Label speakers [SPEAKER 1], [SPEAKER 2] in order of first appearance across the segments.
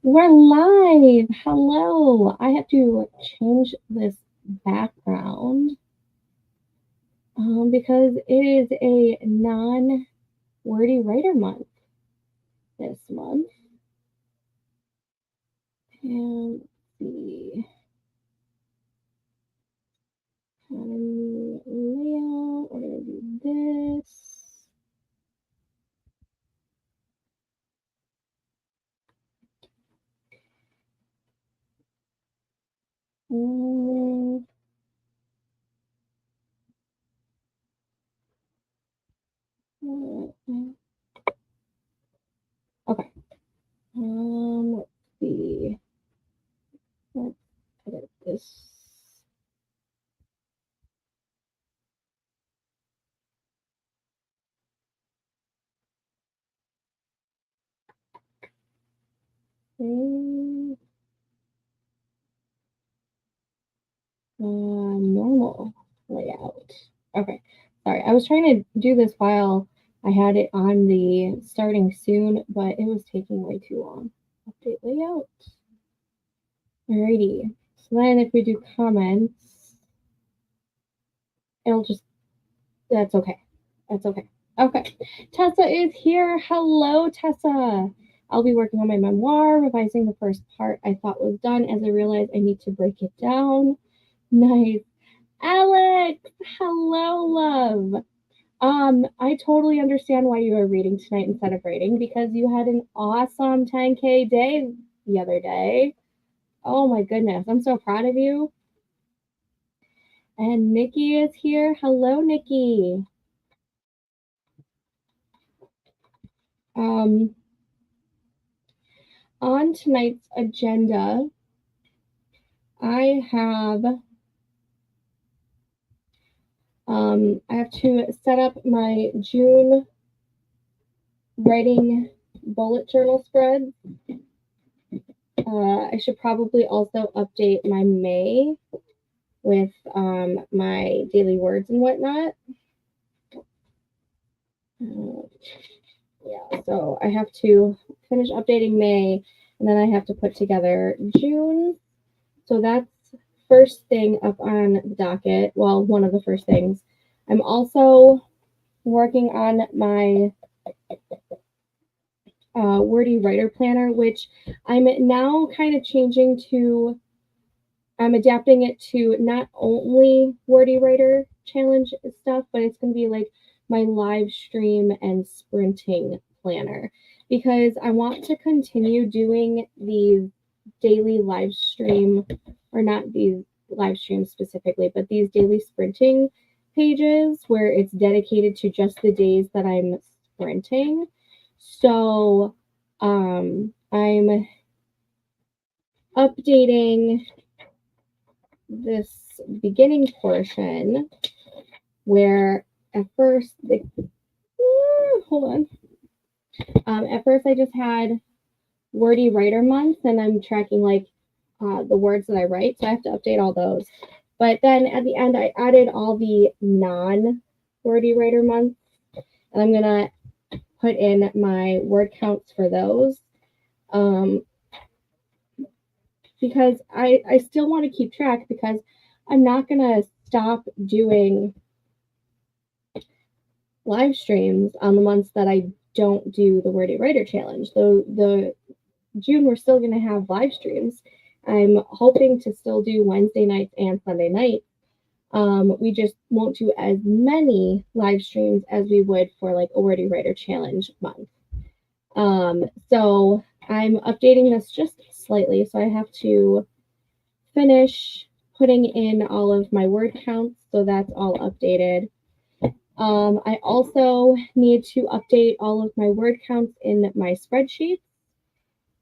[SPEAKER 1] We're live. Hello. I have to change this background because it is a non-wordy writer month this month. And let's see. Layout. We're going to do this. Okay. Let's see. Let's edit this. Normal layout. Okay. Sorry. I was trying to do this while I had it on the starting soon, but it was taking way too long. Update layout. Alrighty. So then if we do comments, it'll just, that's okay. That's okay. Okay. Tessa is here. Hello, Tessa. I'll be working on my memoir, revising the first part I thought was done as I realized I need to break it down. Nice. Alex, hello, love. I totally understand why you are reading tonight instead of writing because you had an awesome 10K day the other day. Oh my goodness, I'm so proud of you. And Nikki is here. Hello, Nikki. Um, on tonight's agenda, I have to set up my June writing bullet journal spread. I should probably also update my May with my daily words and whatnot. Yeah, so I have to finish updating May, and then I have to put together June. So that's first thing up on the docket. Well, one of the first things. I'm also working on my Wordy Writer Planner, which I'm now kind of changing to, I'm adapting it to not only Wordy Writer Challenge stuff, but it's going to be like my live stream and sprinting planner because I want to continue doing these daily live stream, or not these live streams specifically, but these daily sprinting pages where it's dedicated to just the days that I'm sprinting. So I'm updating this beginning portion where at first hold on. At first I just had Wordy Writer Month and I'm tracking like the words that I write, so I have to update all those. But then at the end I added all the non Wordy Writer months, and I'm gonna put in my word counts for those. Because I still want to keep track because I'm not gonna stop doing live streams on the months that I don't do the Wordy Writer Challenge. So the June we're still gonna have live streams. I'm hoping to still do Wednesday nights and Sunday nights. We just won't do as many live streams as we would for like a Wordy Writer Challenge month. So I'm updating this just slightly. So I have to finish putting in all of my word counts. So that's all updated. I also need to update all of my word counts in my spreadsheets.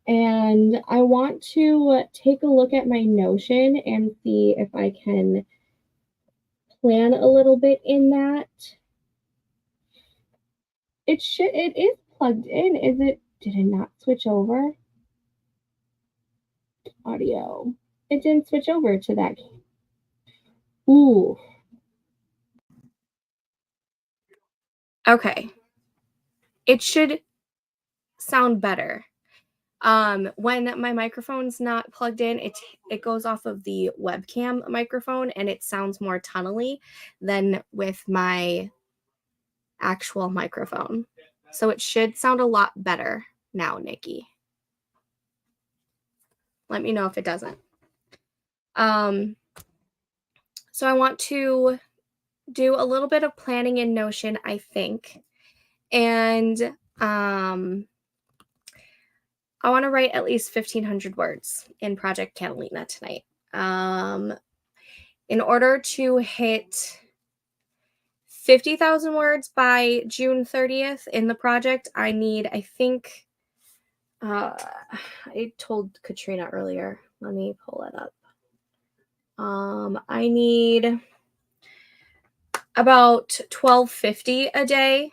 [SPEAKER 1] And I want to take a look at my Notion and see if I can plan a little bit in that. It is plugged in. Did it not switch over? Audio. It didn't switch over to that. Ooh. Okay. It should sound better.
[SPEAKER 2] When my microphone's not plugged in, it goes off of the webcam microphone and it sounds more tunnely than with my actual microphone. So it should sound a lot better now, Nikki. Let me know if it doesn't. So I want to do a little bit of planning in Notion, I think. And I want to write at least 1,500 words in Project Catalina tonight. In order to hit 50,000 words by June 30th in the project, I need, I think, I told Katrina earlier. Let me pull it up. I need about 1,250 a day,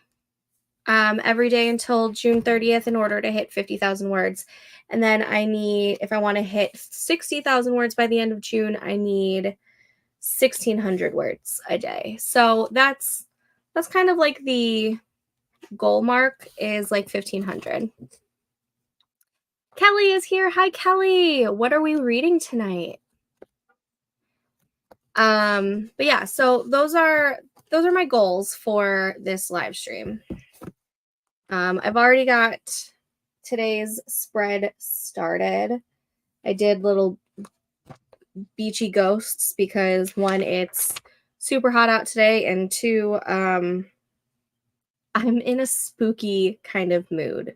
[SPEAKER 2] every day until June 30th in order to hit 50,000 words. And then I need, if I want to hit 60,000 words by the end of June, I need 1,600 words a day. So that's kind of like the goal mark is like 1,500. Kelly is here. Hi, Kelly. What are we reading tonight? But yeah, so those are my goals for this live stream. I've already got today's spread started. I did little beachy ghosts because 1, it's super hot out today, and 2, I'm in a spooky kind of mood.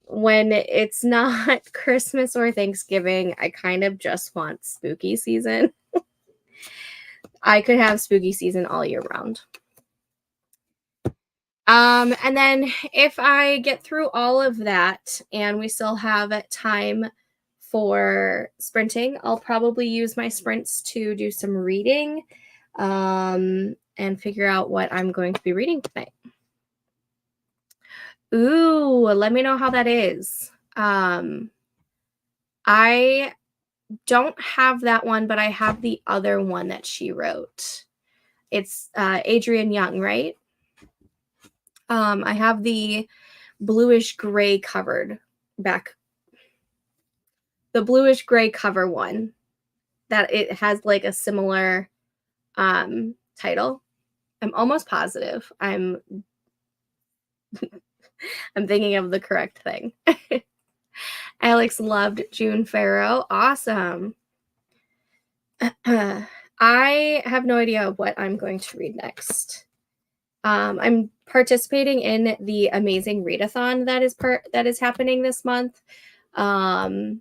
[SPEAKER 2] When it's not Christmas or Thanksgiving, I kind of just want spooky season. I could have spooky season all year round. And then if I get through all of that and we still have time for sprinting, I'll probably use my sprints to do some reading, and figure out what I'm going to be reading tonight. Ooh, let me know how that is. I don't have that one, but I have the other one that she wrote. It's Adrienne Young, right? I have the bluish gray covered back. The bluish gray cover one that it has like a similar title. I'm almost positive. I'm thinking of the correct thing. Alex loved June Farrow. Awesome. I have no idea what I'm going to read next. I'm participating in the amazing readathon that is happening this month. If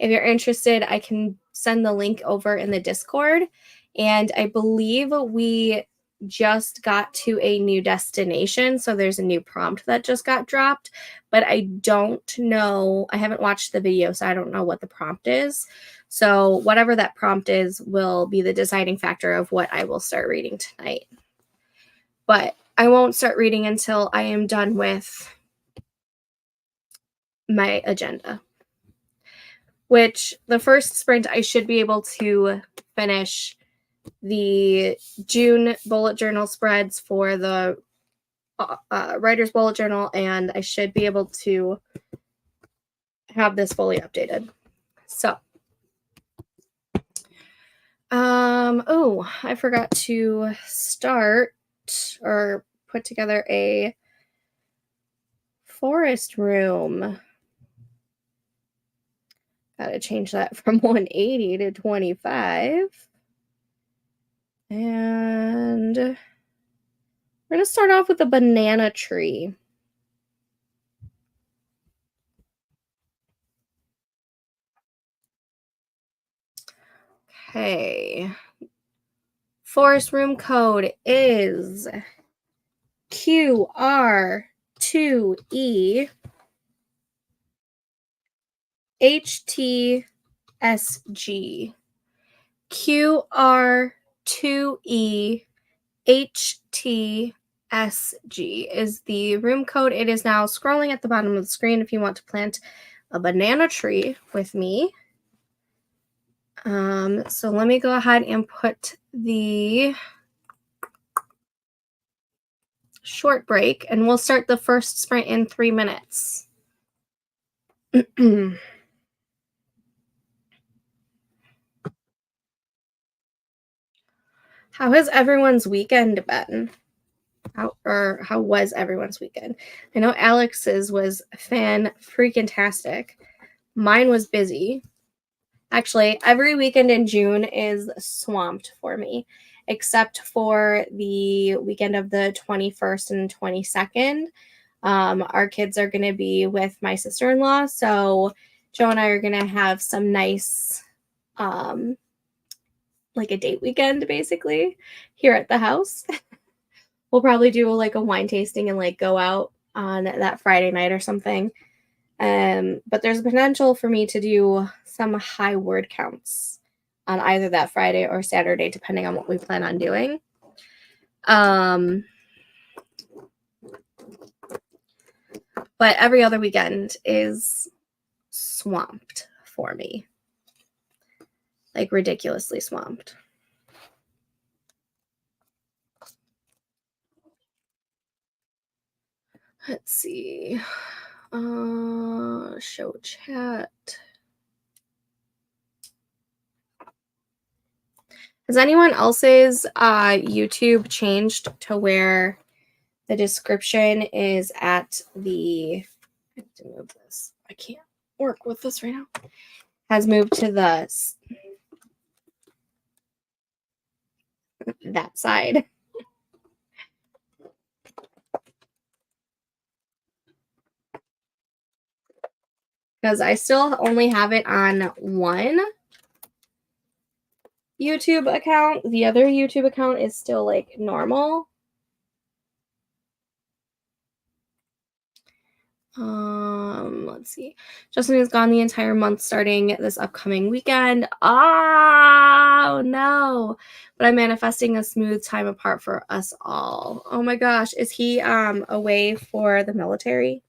[SPEAKER 2] you're interested, I can send the link over in the Discord. And I believe we just got to a new destination. So there's a new prompt that just got dropped. But I don't know. I haven't watched the video, so I don't know what the prompt is. So whatever that prompt is will be the deciding factor of what I will start reading tonight. But I won't start reading until I am done with my agenda. Which the first sprint, I should be able to finish the June bullet journal spreads for the writer's bullet journal, and I should be able to have this fully updated. So, oh, I forgot to start or put together a forest room. Gotta change that from 180 to 25. And we're going to start off with a banana tree. Okay. Forest room code is QR2E HTSG. QR2E HTSG is the room code. It is now scrolling at the bottom of the screen if you want to plant a banana tree with me. So let me go ahead and put the short break, and we'll start the first sprint in 3 minutes. How has everyone's weekend been? How was everyone's weekend? I know Alex's was freaking-tastic. Mine was busy. Actually, every weekend in June is swamped for me, except for the weekend of the 21st and 22nd. Our kids are going to be with my sister-in-law, so Joe and I are going to have some nice, like a date weekend, basically, here at the house. We'll probably do like a wine tasting and like go out on that Friday night or something. But there's a potential for me to do some high word counts on either that Friday or Saturday, depending on what we plan on doing. But every other weekend is swamped for me. Like ridiculously swamped. Let's see. Show chat. Has anyone else's YouTube changed to where the description is at the, I have to move this. I can't work with this right now. Has moved to that side. Because I still only have it on one YouTube account. The other YouTube account is still like normal. Let's see. Justin is gone the entire month starting this upcoming weekend. Oh no. But I'm manifesting a smooth time apart for us all. Oh my gosh. Is he away for the military?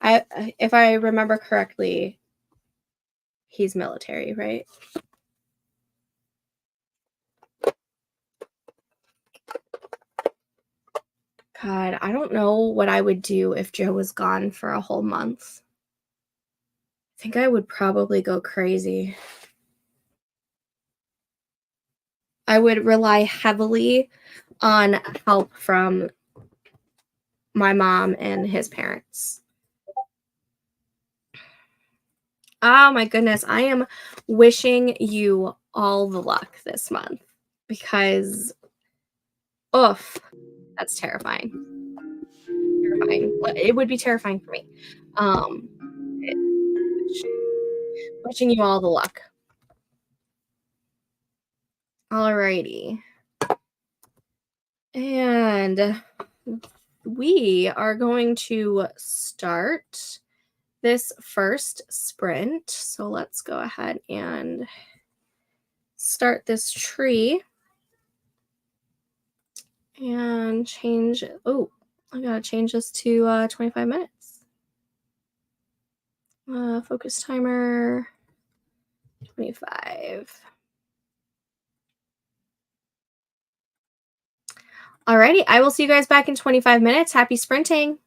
[SPEAKER 2] If I remember correctly, he's military, right? God, I don't know what I would do if Joe was gone for a whole month. I think I would probably go crazy. I would rely heavily on help from my mom and his parents. Oh my goodness, I am wishing you all the luck this month because, oof, that's terrifying. Terrifying. It would be terrifying for me. Wishing you all the luck. Alrighty. And we are going to start this first sprint. So let's go ahead and start this tree and change. Oh, I gotta change this to 25 minutes. Focus timer 25. Alrighty, I will see you guys back in 25 minutes. Happy sprinting.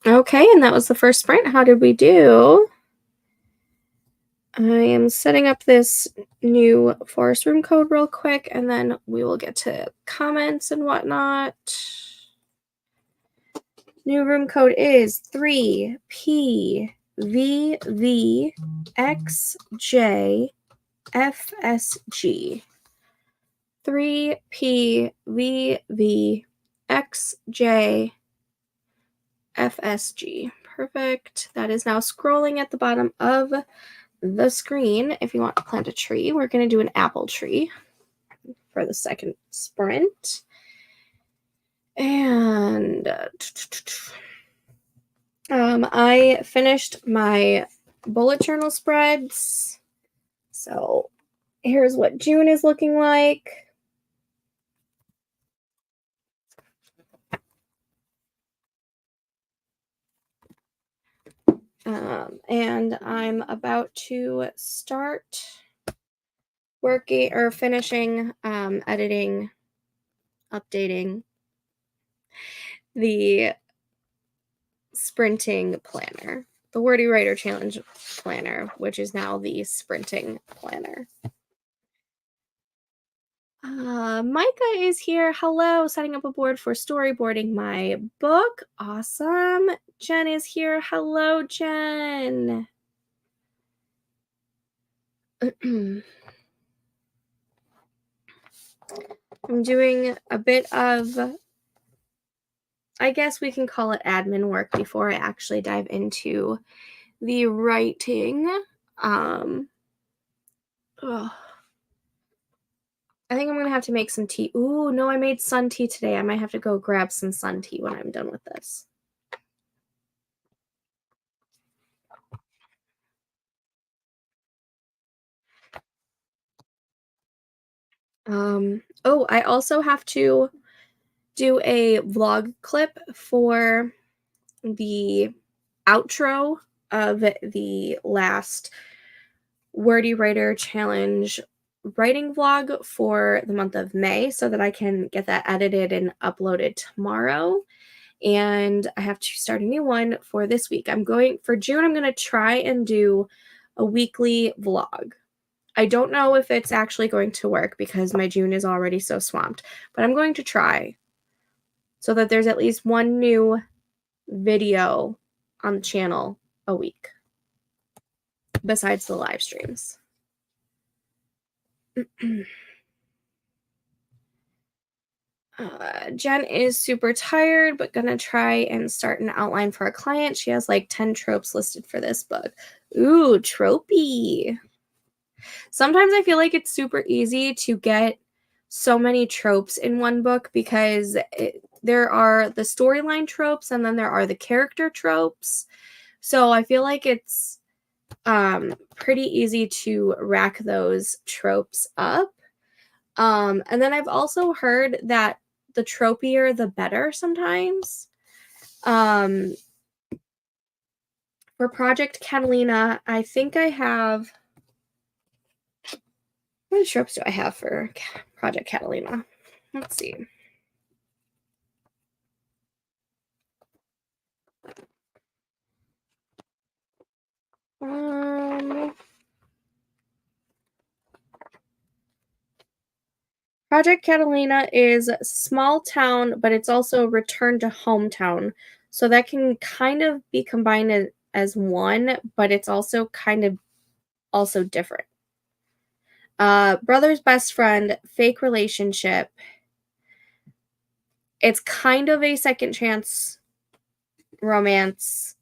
[SPEAKER 2] Okay, and that was the first sprint. How did we do? I am setting up this new forest room code real quick, and then we will get to comments and whatnot. New room code is 3PVVXJFSG. 3PVVXJFSG. Perfect. That is now scrolling at the bottom of the screen. If you want to plant a tree, we're going to do an apple tree for the second sprint. And I finished my bullet journal spreads. So here's what June is looking like. And I'm about to start working or finishing editing, updating the sprinting planner, the Wordy Writer Challenge planner, which is now the sprinting planner. Micah is here. Hello, setting up a board for storyboarding my book. Awesome. Jen is here. Hello, Jen. I'm doing a bit of, I guess we can call it admin work before I actually dive into the writing. I think I'm going to have to make some tea. Ooh, no, I made sun tea today. I might have to go grab some sun tea when I'm done with this. Oh, I also have to do a vlog clip for the outro of the last Wordy Writer Challenge writing vlog for the month of May so that I can get that edited and uploaded tomorrow. And I have to start a new one for this week. For June, I'm going to try and do a weekly vlog. I don't know if it's actually going to work because my June is already so swamped, but I'm going to try so that there's at least one new video on the channel a week besides the live streams. Jen is super tired, but gonna try and start an outline for a client. She has like 10 tropes listed for this book. Ooh, tropey. Sometimes I feel like it's super easy to get so many tropes in one book because there are the storyline tropes and then there are the character tropes. So I feel like it's pretty easy to rack those tropes up. And then I've also heard that the tropier the better sometimes. For Project Catalina, I think I have, how many tropes do I have for Project Catalina? Let's see. Project Catalina is small town, but it's also return to hometown. So that can kind of be combined as one, but it's also kind of also different. Brother's best friend, fake relationship. It's kind of a second chance romance.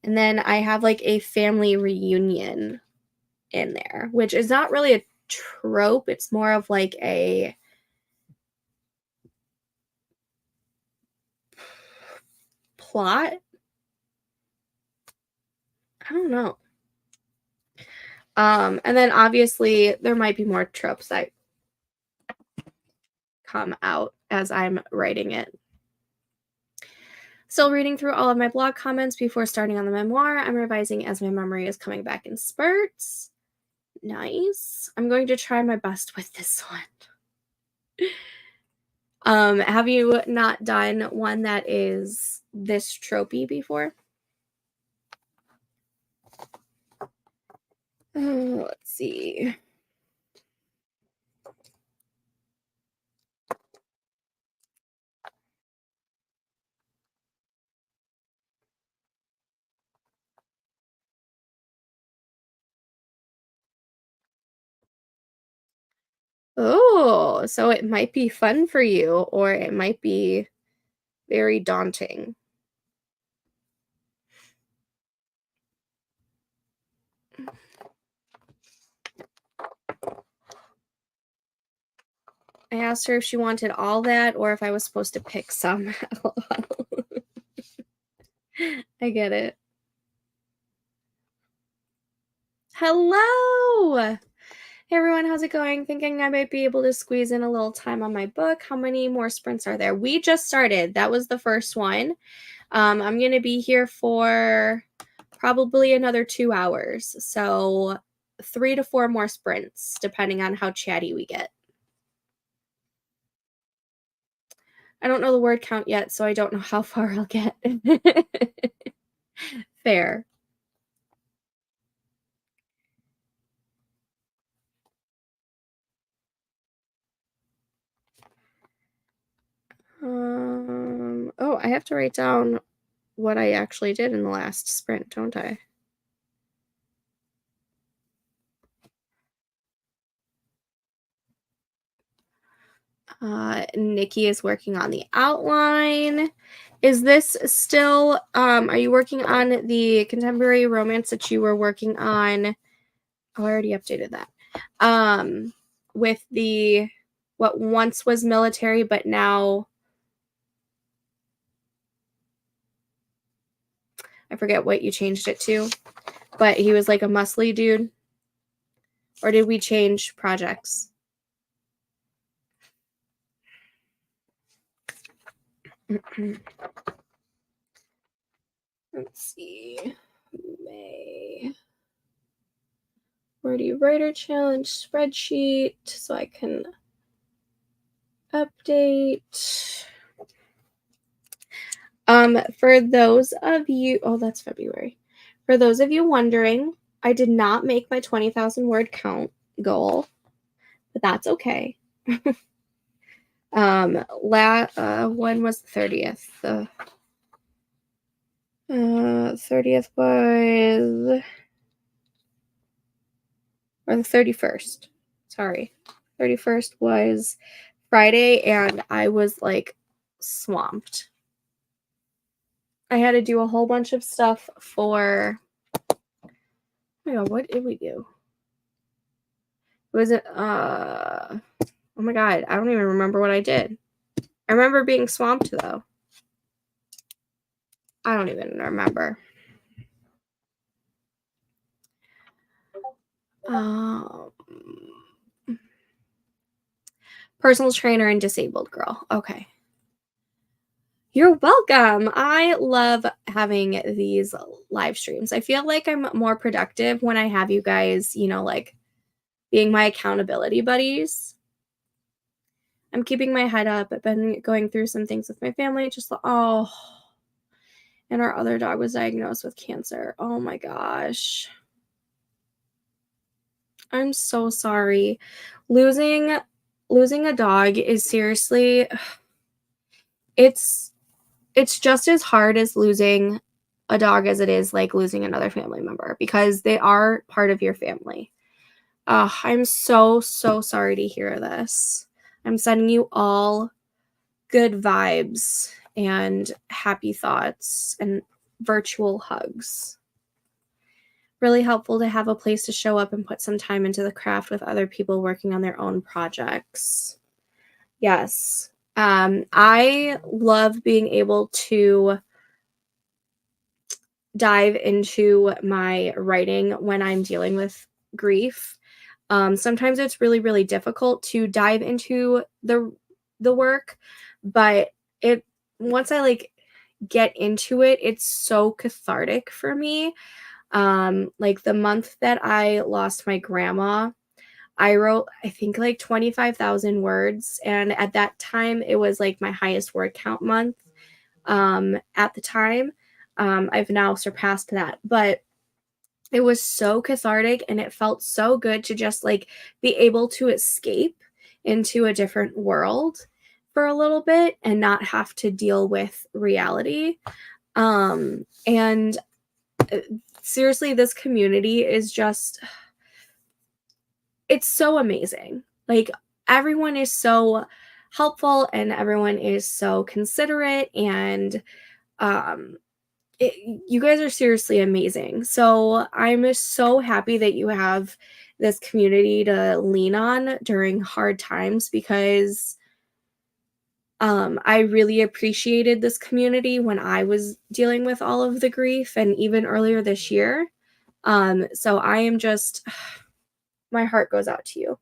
[SPEAKER 2] And then I have like a family reunion in there, which is not really a trope. It's more of like a plot. I don't know. And then obviously there might be more tropes that come out as I'm writing it. Still reading through all of my blog comments before starting on the memoir. I'm revising as my memory is coming back in spurts. Nice. I'm going to try my best with this one. Have you not done one that is this tropey before? Let's see. Oh, so it might be fun for you, or it might be very daunting. I asked her if she wanted all that or if I was supposed to pick some. I get it. Hello! Hey everyone, how's it going? Thinking I might be able to squeeze in a little time on my book. How many more sprints are there? We just started. That was the first one. I'm going to be here for probably another 2 hours. So 3 to 4 more sprints, depending on how chatty we get. I don't know the word count yet, so I don't know how far I'll get. Fair. Oh, I have to write down what I actually did in the last sprint, don't I? Nikki is working on the outline. Is this still, are you working on the contemporary romance that you were working on? Oh, I already updated that. With the, what once was military, but now, I forget what you changed it to, but he was like a muscly dude. Or did we change projects? Let's see. May. Wordy Writer Challenge spreadsheet so I can update. For those of you, oh, that's February. For those of you wondering, I did not make my 20,000 word count goal, but that's okay. When was the 30th? The 30th was, or the 31st. Sorry. 31st was Friday, and I was like swamped. I had to do a whole bunch of stuff for, oh my God, what did we do? Was it, oh my God, I don't even remember what I did. I remember being swamped though. I don't even remember. Personal trainer and disabled girl. Okay. You're welcome. I love having these live streams. I feel like I'm more productive when I have you guys, you know, like being my accountability buddies. I'm keeping my head up. I've been going through some things with my family. Just, oh, and our other dog was diagnosed with cancer. Oh my gosh. I'm so sorry. Losing a dog is seriously, it's just as hard as losing a dog as it is like losing another family member, because they are part of your family. I'm so sorry to hear this. I'm sending you all good vibes and happy thoughts and virtual hugs. Really helpful to have a place to show up and put some time into the craft with other people working on their own projects. Yes. I love being able to dive into my writing when I'm dealing with grief. Sometimes it's really, really difficult to dive into the work, but once I like get into it, it's so cathartic for me. Like the month that I lost my grandma, I wrote, I think, like 25,000 words. And at that time, it was like my highest word count month at the time. I've now surpassed that. But it was so cathartic and it felt so good to just like be able to escape into a different world for a little bit and not have to deal with reality. And seriously, this community is just, it's so amazing. Like, everyone is so helpful and everyone is so considerate, and you guys are seriously amazing. So I'm so happy that you have this community to lean on during hard times, because I really appreciated this community when I was dealing with all of the grief, and even earlier this year. So I am just, my heart goes out to you.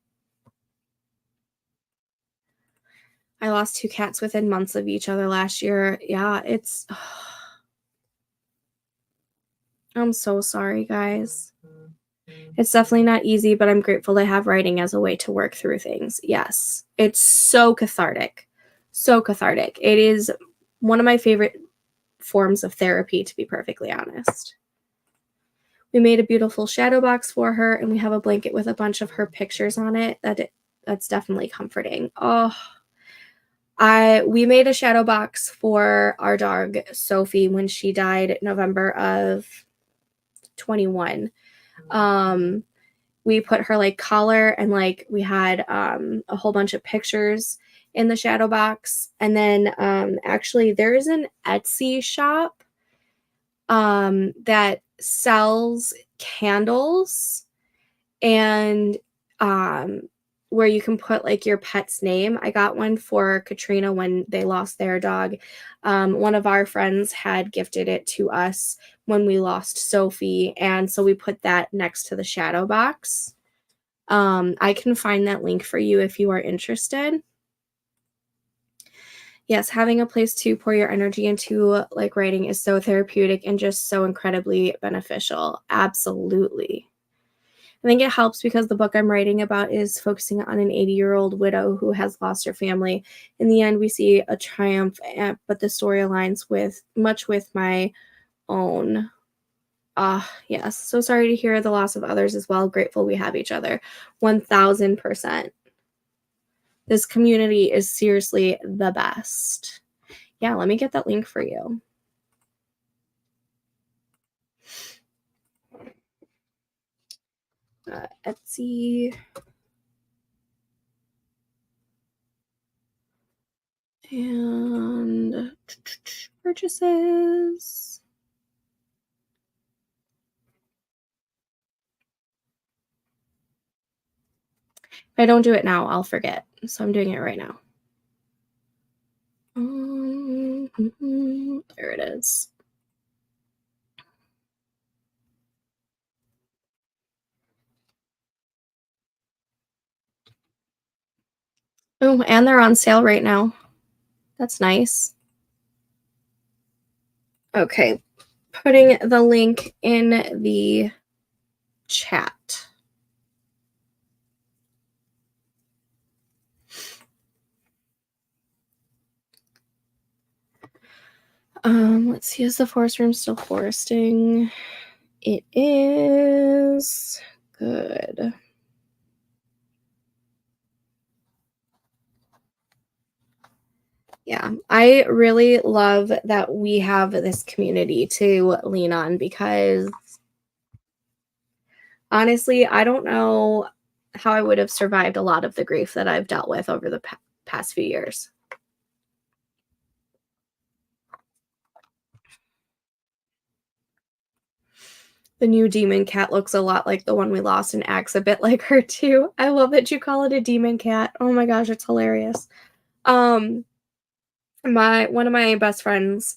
[SPEAKER 2] I lost 2 cats within months of each other last year. Yeah, it's, I'm so sorry, guys. It's definitely not easy, but I'm grateful to have writing as a way to work through things. Yes, it's so cathartic. So cathartic. It is one of my favorite forms of therapy, to be perfectly honest. We made a beautiful shadow box for her, and we have a blanket with a bunch of her pictures on it. That's definitely comforting. Oh, we made a shadow box for our dog Sophie when she died November of 21. We put her like collar, and like we had a whole bunch of pictures in the shadow box. And then actually there is an Etsy shop that sells candles, and where you can put like your pet's name. I got one for Katrina when they lost their dog. One of our friends had gifted it to us when we lost Sophie, and so we put that next to the shadow box. I can find that link for you if you are interested. Yes, having a place to pour your energy into, like writing, is so therapeutic and just so incredibly beneficial. Absolutely. I think it helps because the book I'm writing about is focusing on an 80-year-old widow who has lost her family. In the end, we see a triumph, but the story aligns much with my own. Yes. So sorry to hear the loss of others as well. Grateful we have each other. 1000%. This community is seriously the best. Yeah, let me get that link for you. Etsy. And purchases. If I don't do it now, I'll forget. So I'm doing it right now. There it is. Oh, and they're on sale right now. That's nice. Okay, putting the link in the chat. Let's see, is the forest room still foresting? It is. Good. Yeah, I really love that we have this community to lean on, because honestly, I don't know how I would have survived a lot of the grief that I've dealt with over the past few years. The new demon cat looks a lot like the one we lost and acts a bit like her too. I love that you call it a demon cat. Oh my gosh, it's hilarious. One of my best friends,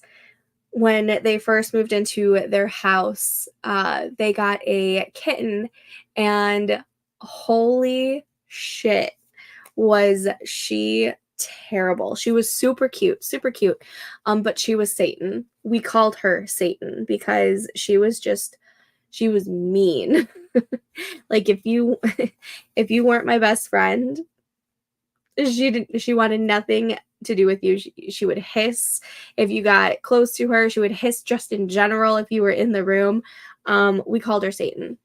[SPEAKER 2] when they first moved into their house, they got a kitten, and holy shit, was she terrible. She was super cute, super cute. But she was Satan. We called her Satan because she was mean. Like if you if you weren't my best friend, she wanted nothing to do with you. She would hiss if you got close to her. She would hiss just in general if you were in the room. We called her Satan.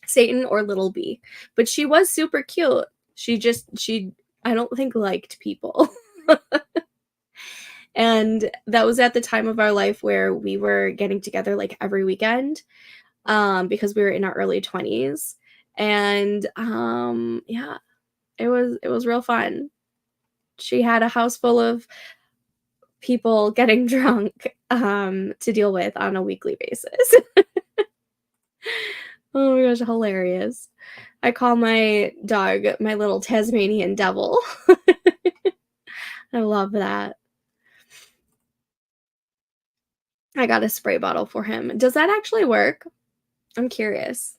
[SPEAKER 2] Satan or Little B. But she was super cute. She I don't think liked people. And that was at the time of our life where we were getting together like every weekend, because we were in our early 20s. And yeah, it was real fun. She had a house full of people getting drunk to deal with on a weekly basis. Oh my gosh, hilarious. I call my dog my little Tasmanian devil. I love that. I got a spray bottle for him. Does that actually work? I'm curious.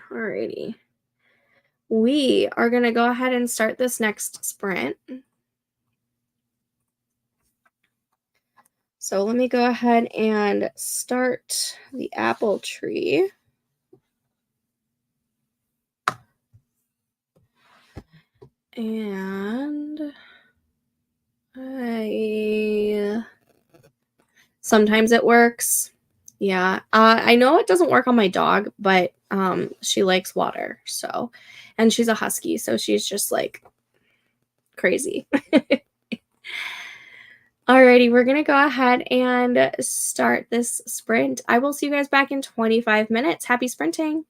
[SPEAKER 2] Alrighty. We are going to go ahead and start this next sprint. So let me go ahead and start the apple tree. And sometimes it works. Yeah. I know it doesn't work on my dog, but she likes water. So, and she's a husky, so she's just like crazy. Alrighty, we're gonna go ahead and start this sprint. I will see you guys back in 25 minutes. Happy sprinting.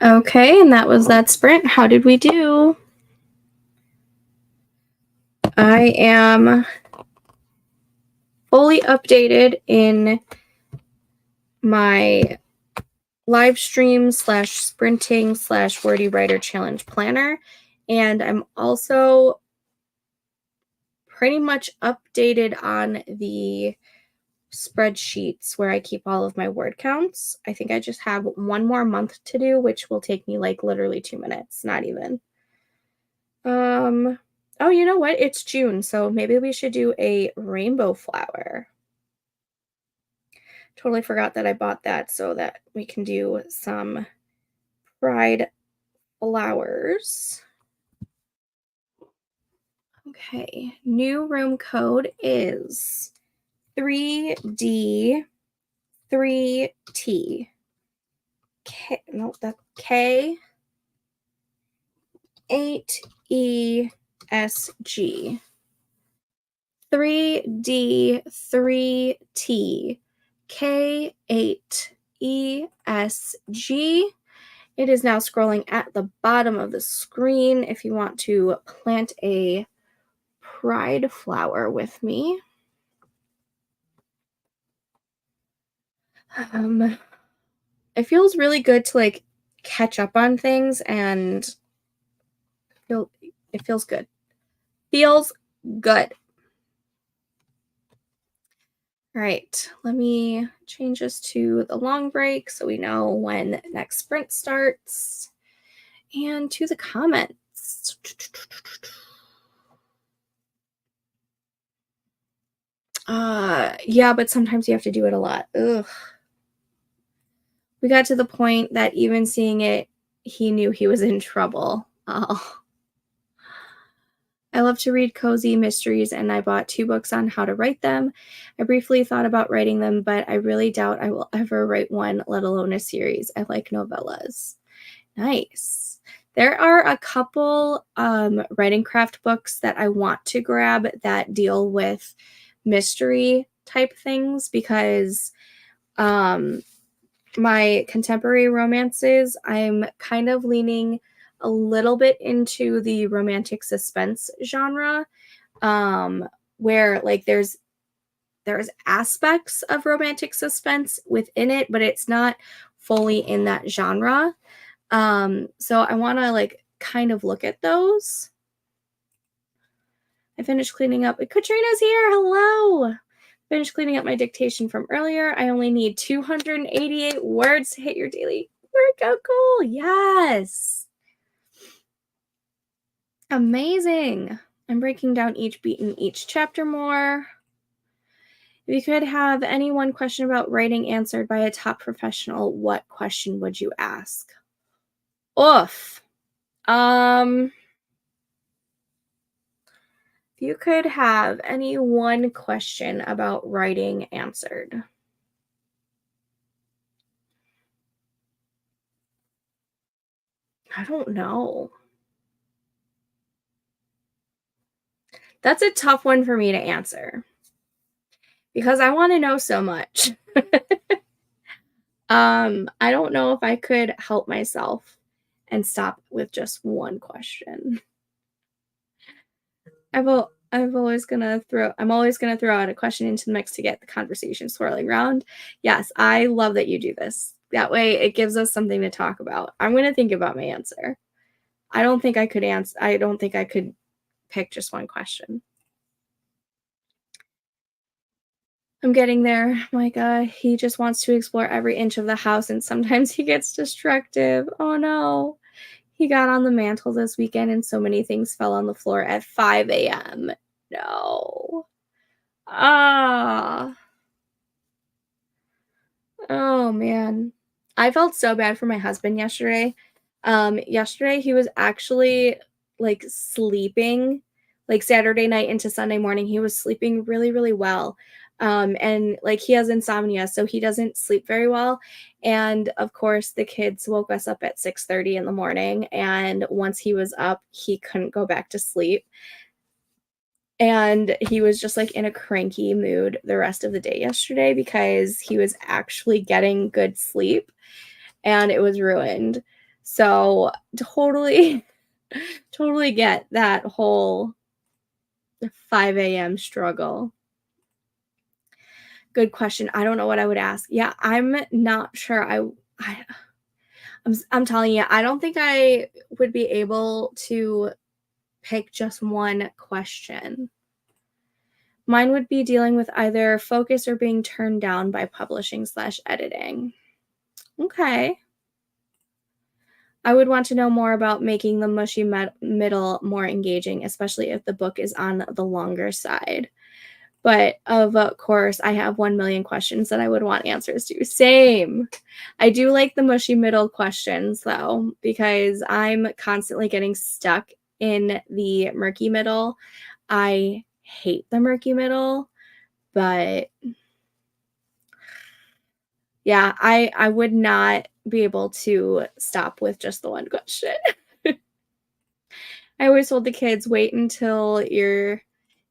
[SPEAKER 2] Okay, and that was that sprint. How did we do? I am fully updated in my live stream / sprinting / Wordy Writer Challenge planner. And I'm also pretty much updated on the spreadsheets where I keep all of my word counts. I think I just have one more month to do, which will take me like literally 2 minutes, not even. Oh, you know what? It's June, so maybe we should do a rainbow flower. Totally forgot that I bought that so that we can do some pride flowers. Okay, new room code is 3D 3T. K, no, that's K 8ESG. 3D 3T K8ESG. It is now scrolling at the bottom of the screen if you want to plant a pride flower with me. It feels really good to like catch up on things, and it feels good. Feels good. All right, let me change this to the long break so we know when next sprint starts. And to the comments. Yeah, but sometimes you have to do it a lot. Ugh. We got to the point that even seeing it, he knew he was in trouble. Oh. I love to read cozy mysteries, and I bought 2 books on how to write them. I briefly thought about writing them, but I really doubt I will ever write one, let alone a series. I like novellas. Nice. There are a couple writing craft books that I want to grab that deal with mystery type things, because my contemporary romances, I'm kind of leaning a little bit into the romantic suspense genre, where like there's aspects of romantic suspense within it, but it's not fully in that genre. So I want to like kind of look at those. I finished cleaning up. Katrina's here. Hello. Finished cleaning up my dictation from earlier. I only need 288 words to hit your daily workout goal. Yes. Amazing. I'm breaking down each beat in each chapter more. If you could have any one question about writing answered by a top professional, what question would you ask? Oof. If you could have any one question about writing answered. I don't know. That's a tough one for me to answer because I want to know so much. I don't know if I could help myself and stop with just one question. I'm always gonna throw out a question into the mix to get the conversation swirling around. Yes, I love that you do this. That way it gives us something to talk about. I'm gonna think about my answer. I don't think I could pick just one question. I'm getting there. Micah, he just wants to explore every inch of the house, and sometimes he gets destructive. Oh no. He got on the mantle this weekend and so many things fell on the floor at 5 a.m. No. Ah. Oh man. I felt so bad for my husband yesterday. Yesterday he was actually like sleeping, like Saturday night into Sunday morning. He was sleeping really, really well. And like he has insomnia, so he doesn't sleep very well. And of course, the kids woke us up at 6:30 in the morning. And once he was up, he couldn't go back to sleep. And he was just like in a cranky mood the rest of the day yesterday because he was actually getting good sleep and it was ruined. So totally, totally get that whole 5 a.m. struggle. Good question. I don't know what I would ask. Yeah, I'm not sure. I'm telling you, I don't think I would be able to pick just one question. Mine would be dealing with either focus or being turned down by publishing/editing. Okay. I would want to know more about making the mushy middle more engaging, especially if the book is on the longer side. But of course, I have 1 million questions that I would want answers to. Same. I do like the mushy middle questions, though, because I'm constantly getting stuck in the murky middle. I hate the murky middle, but yeah, I would not be able to stop with just the one question. I always told the kids, wait until you're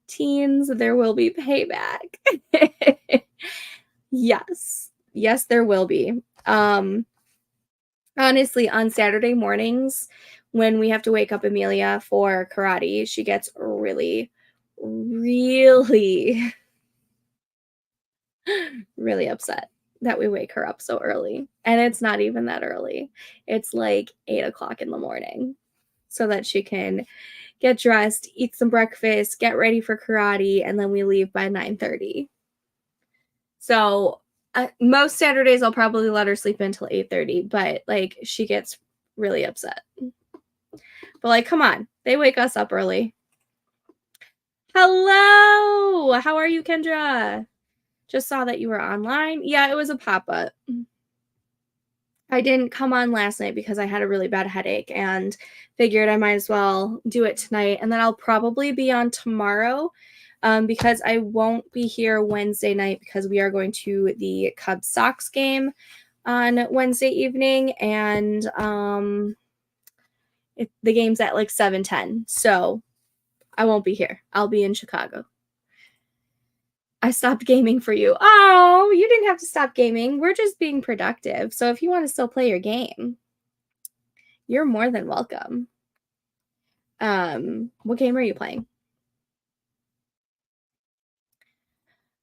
[SPEAKER 2] teens, there will be payback. Yes. Yes, there will be. Honestly, on Saturday mornings, when we have to wake up Amelia for karate, she gets really, really, really upset that we wake her up so early. And it's not even that early. It's like 8 o'clock in the morning so that she can get dressed, eat some breakfast, get ready for karate, and then we leave by 9:30. So most Saturdays I'll probably let her sleep until 8:30, but like she gets really upset. But like, come on, they wake us up early. Hello, how are you, Kendra? Just saw that you were online. Yeah, it was a pop-up. I didn't come on last night because I had a really bad headache and figured I might as well do it tonight. And then I'll probably be on tomorrow because I won't be here Wednesday night because we are going to the Cubs Sox game on Wednesday evening. And the game's at like 7:10. So I won't be here. I'll be in Chicago. I stopped gaming for you. Oh, you didn't have to stop gaming. We're just being productive. So if you want to still play your game, you're more than welcome. What game are you playing?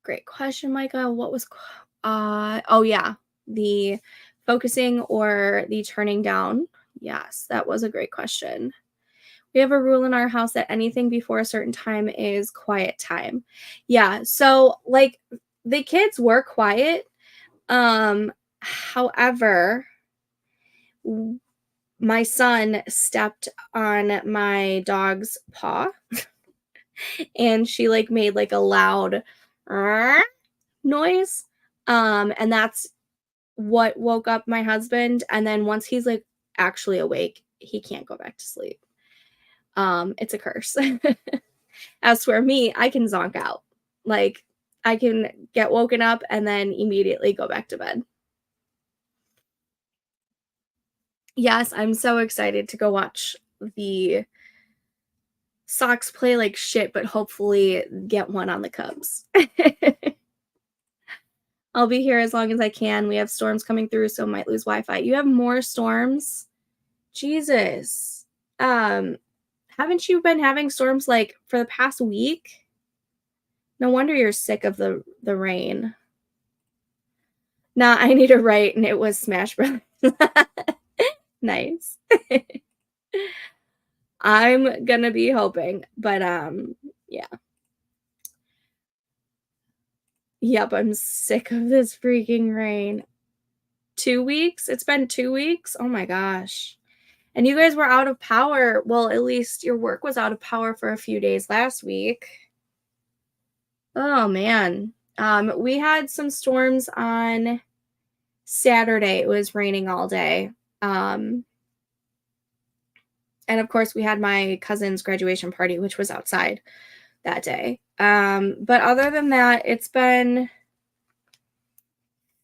[SPEAKER 2] Great question, Micah. What was oh yeah, the focusing or the turning down? Yes, that was a great question. We have a rule in our house that anything before a certain time is quiet time. Yeah, so like the kids were quiet. However, my son stepped on my dog's paw and she like made like a loud noise. And that's what woke up my husband. And then once he's like actually awake, he can't go back to sleep. It's a curse. As for me, I can zonk out. Like I can get woken up and then immediately go back to bed. Yes, I'm so excited to go watch the Sox play like shit, but hopefully get one on the Cubs. I'll be here as long as I can. We have storms coming through, so might lose Wi-Fi. You have more storms? Jesus. Haven't you been having storms like for the past week? No wonder you're sick of the rain. Nah, I need to write, and it was Smash Bros. Nice. I'm gonna be hoping, but yeah. Yep, I'm sick of this freaking rain. 2 weeks? It's been 2 weeks? Oh my gosh. And you guys were out of power. Well, at least your work was out of power for a few days last week. Oh man. We had some storms on Saturday. It was raining all day. And of course we had my cousin's graduation party, which was outside that day. But other than that, it's been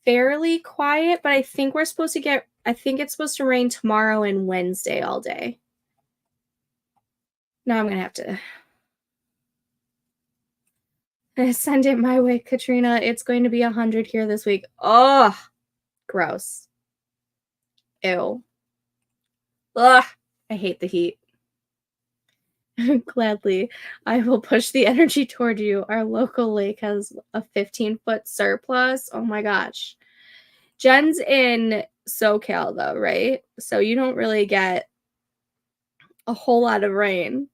[SPEAKER 2] fairly quiet, but I think it's supposed to rain tomorrow and Wednesday all day. Now I'm gonna have to send it my way, Katrina. It's going to be 100 here this week. Oh, gross. Ew. Ugh, I hate the heat. Gladly, I will push the energy toward you. Our local lake has a 15-foot surplus. Oh my gosh. Jen's in SoCal though, right? So you don't really get a whole lot of rain.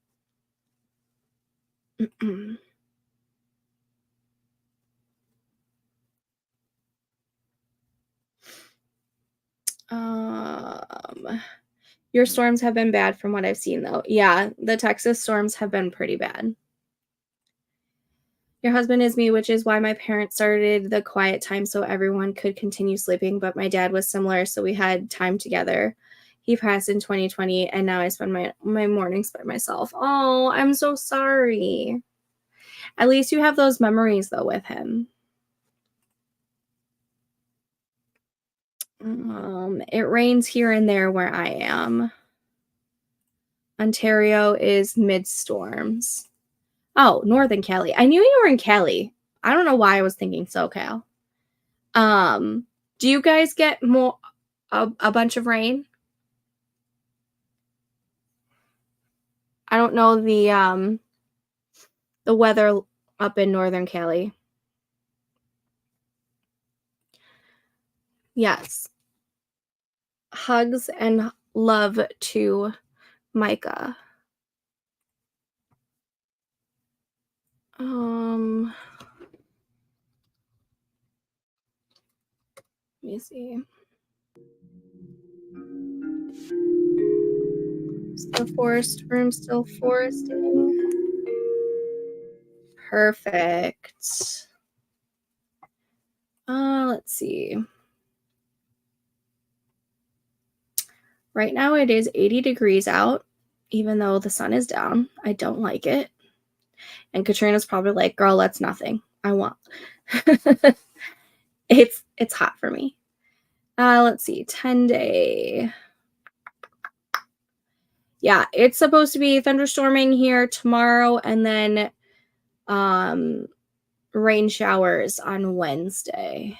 [SPEAKER 2] Your storms have been bad from what I've seen though. Yeah, the Texas storms have been pretty bad. Your husband is me, which is why my parents started the quiet time so everyone could continue sleeping, but my dad was similar, so we had time together. He passed in 2020, and now I spend my mornings by myself. Oh, I'm so sorry. At least you have those memories, though, with him. It rains here and there where I am. Ontario is mid-storms. Oh, Northern Cali. I knew you were in Cali. I don't know why I was thinking SoCal. Do you guys get a bunch of rain? I don't know the weather up in Northern Cali. Yes. Hugs and love to Micah. Let me see. Is the forest room still foresting? Perfect. Let's see. Right now it is 80 degrees out, even though the sun is down. I don't like it. And Katrina's probably like, girl, that's nothing. I want. It's hot for me. Let's see, 10-day. Yeah, it's supposed to be thunderstorming here tomorrow and then rain showers on Wednesday.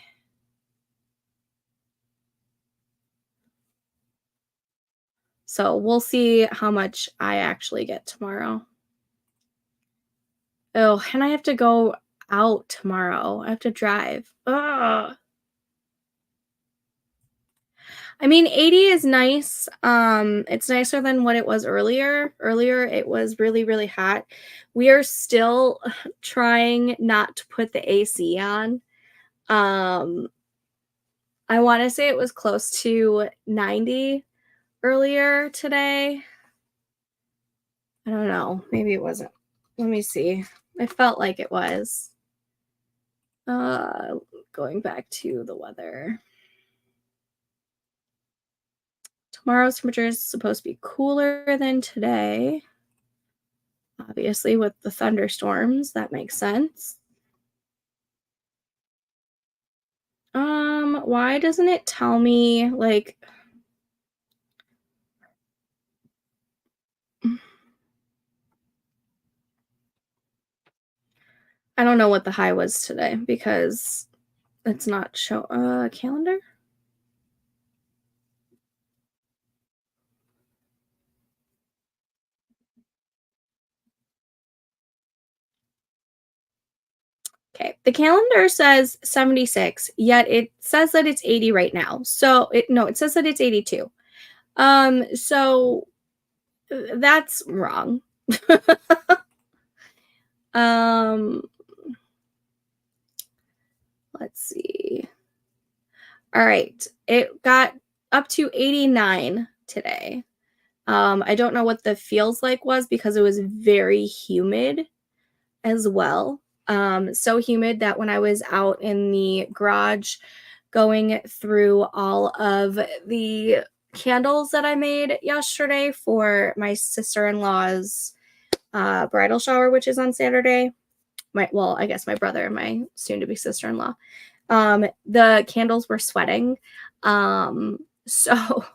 [SPEAKER 2] So we'll see how much I actually get tomorrow. Oh, and I have to go out tomorrow. I have to drive. Ugh. I mean, 80 is nice. It's nicer than what it was earlier. Earlier, it was really, really hot. We are still trying not to put the AC on. I want to say it was close to 90 earlier today. I don't know. Maybe it wasn't. Let me see. I felt like it was. Going back to the weather. Tomorrow's temperature is supposed to be cooler than today. Obviously, with the thunderstorms, that makes sense. Why doesn't it tell me, like, I don't know what the high was today because it's not show calendar? Okay, the calendar says 76, yet it says that it's 80 right now. So it says that it's 82. So that's wrong. Let's see. All right, it got up to 89 today. I don't know what the feels like was because it was very humid as well. So humid that when I was out in the garage going through all of the candles that I made yesterday for my sister-in-law's bridal shower, which is on Saturday. I guess my brother and my soon-to-be sister-in-law. The candles were sweating. So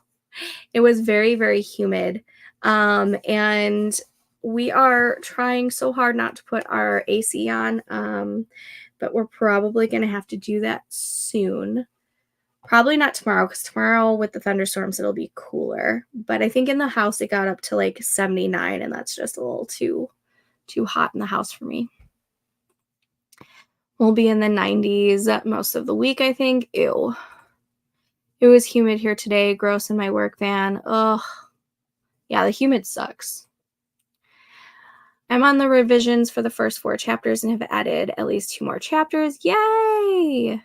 [SPEAKER 2] it was very, very humid. And we are trying so hard not to put our AC on, but we're probably going to have to do that soon. Probably not tomorrow, because tomorrow with the thunderstorms, it'll be cooler. But I think in the house, it got up to like 79, and that's just a little too hot in the house for me. We'll be in the 90s most of the week, I think. Ew. It was humid here today. Gross in my work van. Ugh. Yeah, the humid sucks. I'm on the revisions for the first 4 chapters and have added at least 2 more chapters. Yay!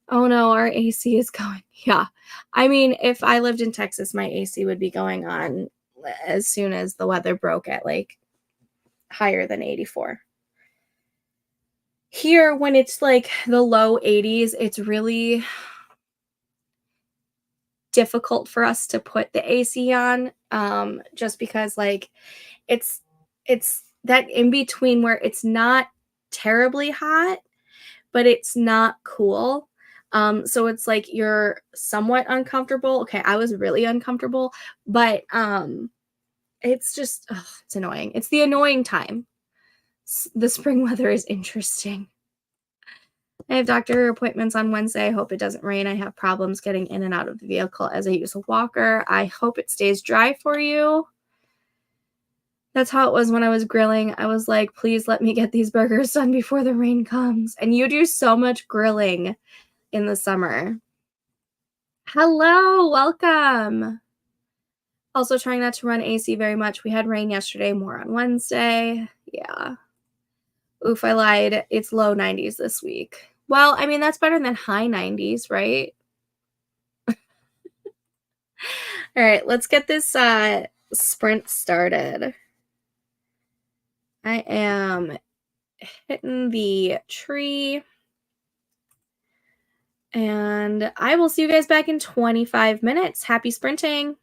[SPEAKER 2] Oh no, our AC is going. Yeah. I mean, if I lived in Texas, my AC would be going on as soon as the weather broke at like higher than 84. Here, when it's like the low 80s, it's really difficult for us to put the AC on, just because like it's that in between where it's not terribly hot, but it's not cool. So it's like you're somewhat uncomfortable. Okay, I was really uncomfortable, but it's just it's annoying. It's the annoying time. The spring weather is interesting. I have doctor appointments on Wednesday. I hope it doesn't rain. I have problems getting in and out of the vehicle as I use a walker. I hope it stays dry for you. That's how it was when I was grilling. I was like, please let me get these burgers done before the rain comes. And you do so much grilling in the summer. Hello, welcome. Also trying not to run AC very much. We had rain yesterday, more on Wednesday. Yeah. Oof, I lied. It's low 90s this week. Well, I mean, that's better than high 90s, right? All right, let's get this sprint started. I am hitting the tree. And I will see you guys back in 25 minutes. Happy sprinting.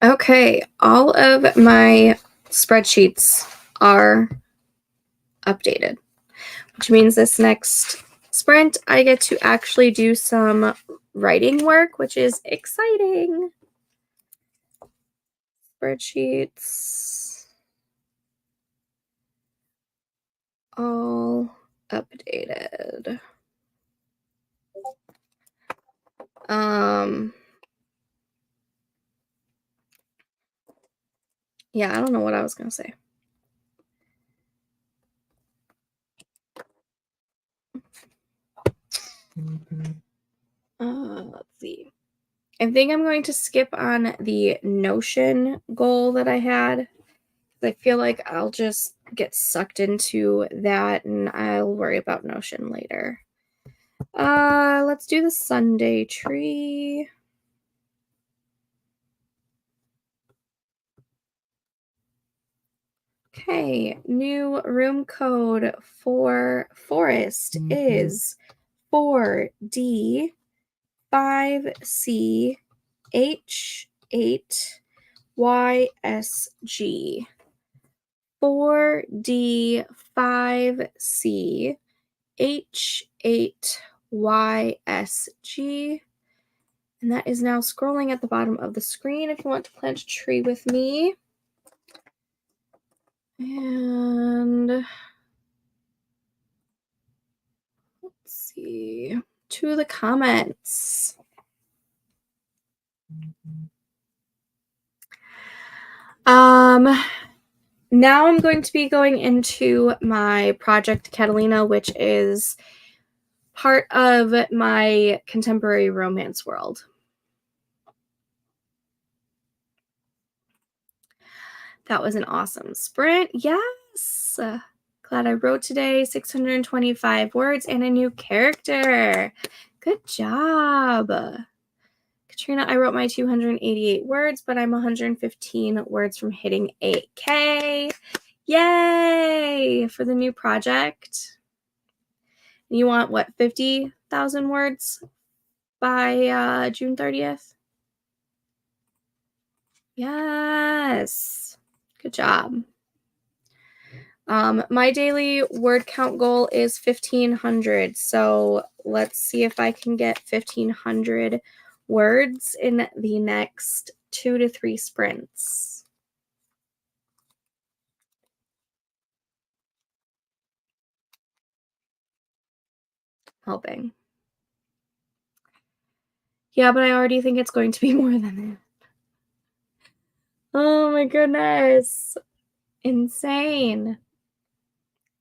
[SPEAKER 2] Okay, all of my spreadsheets are updated, which means this next sprint I get to actually do some writing work, which is exciting. Spreadsheets all updated. Yeah, I don't know what I was gonna say. Let's see. I think I'm going to skip on the Notion goal that I had. I feel like I'll just get sucked into that and I'll worry about Notion later. Let's do the Sunday tree. Okay, new room code for forest is 4D 5C H8 YSG. 4D 5C H8 YSG. And that is now scrolling at the bottom of the screen if you want to plant a tree with me. And let's see, to the comments. Now I'm going to be going into my Project Catalina, which is part of my contemporary romance world. That was an awesome sprint. Yes. Glad I wrote today 625 words and a new character. Good job. Katrina, I wrote my 288 words, but I'm 115 words from hitting 8K. Yay! For the new project. You want, what, 50,000 words by June 30th? Yes. Good job. My daily word count goal is 1,500. So let's see if I can get 1,500 words in the next 2 to 3 sprints. Hoping. Yeah, but I already think it's going to be more than that. Oh my goodness. Insane.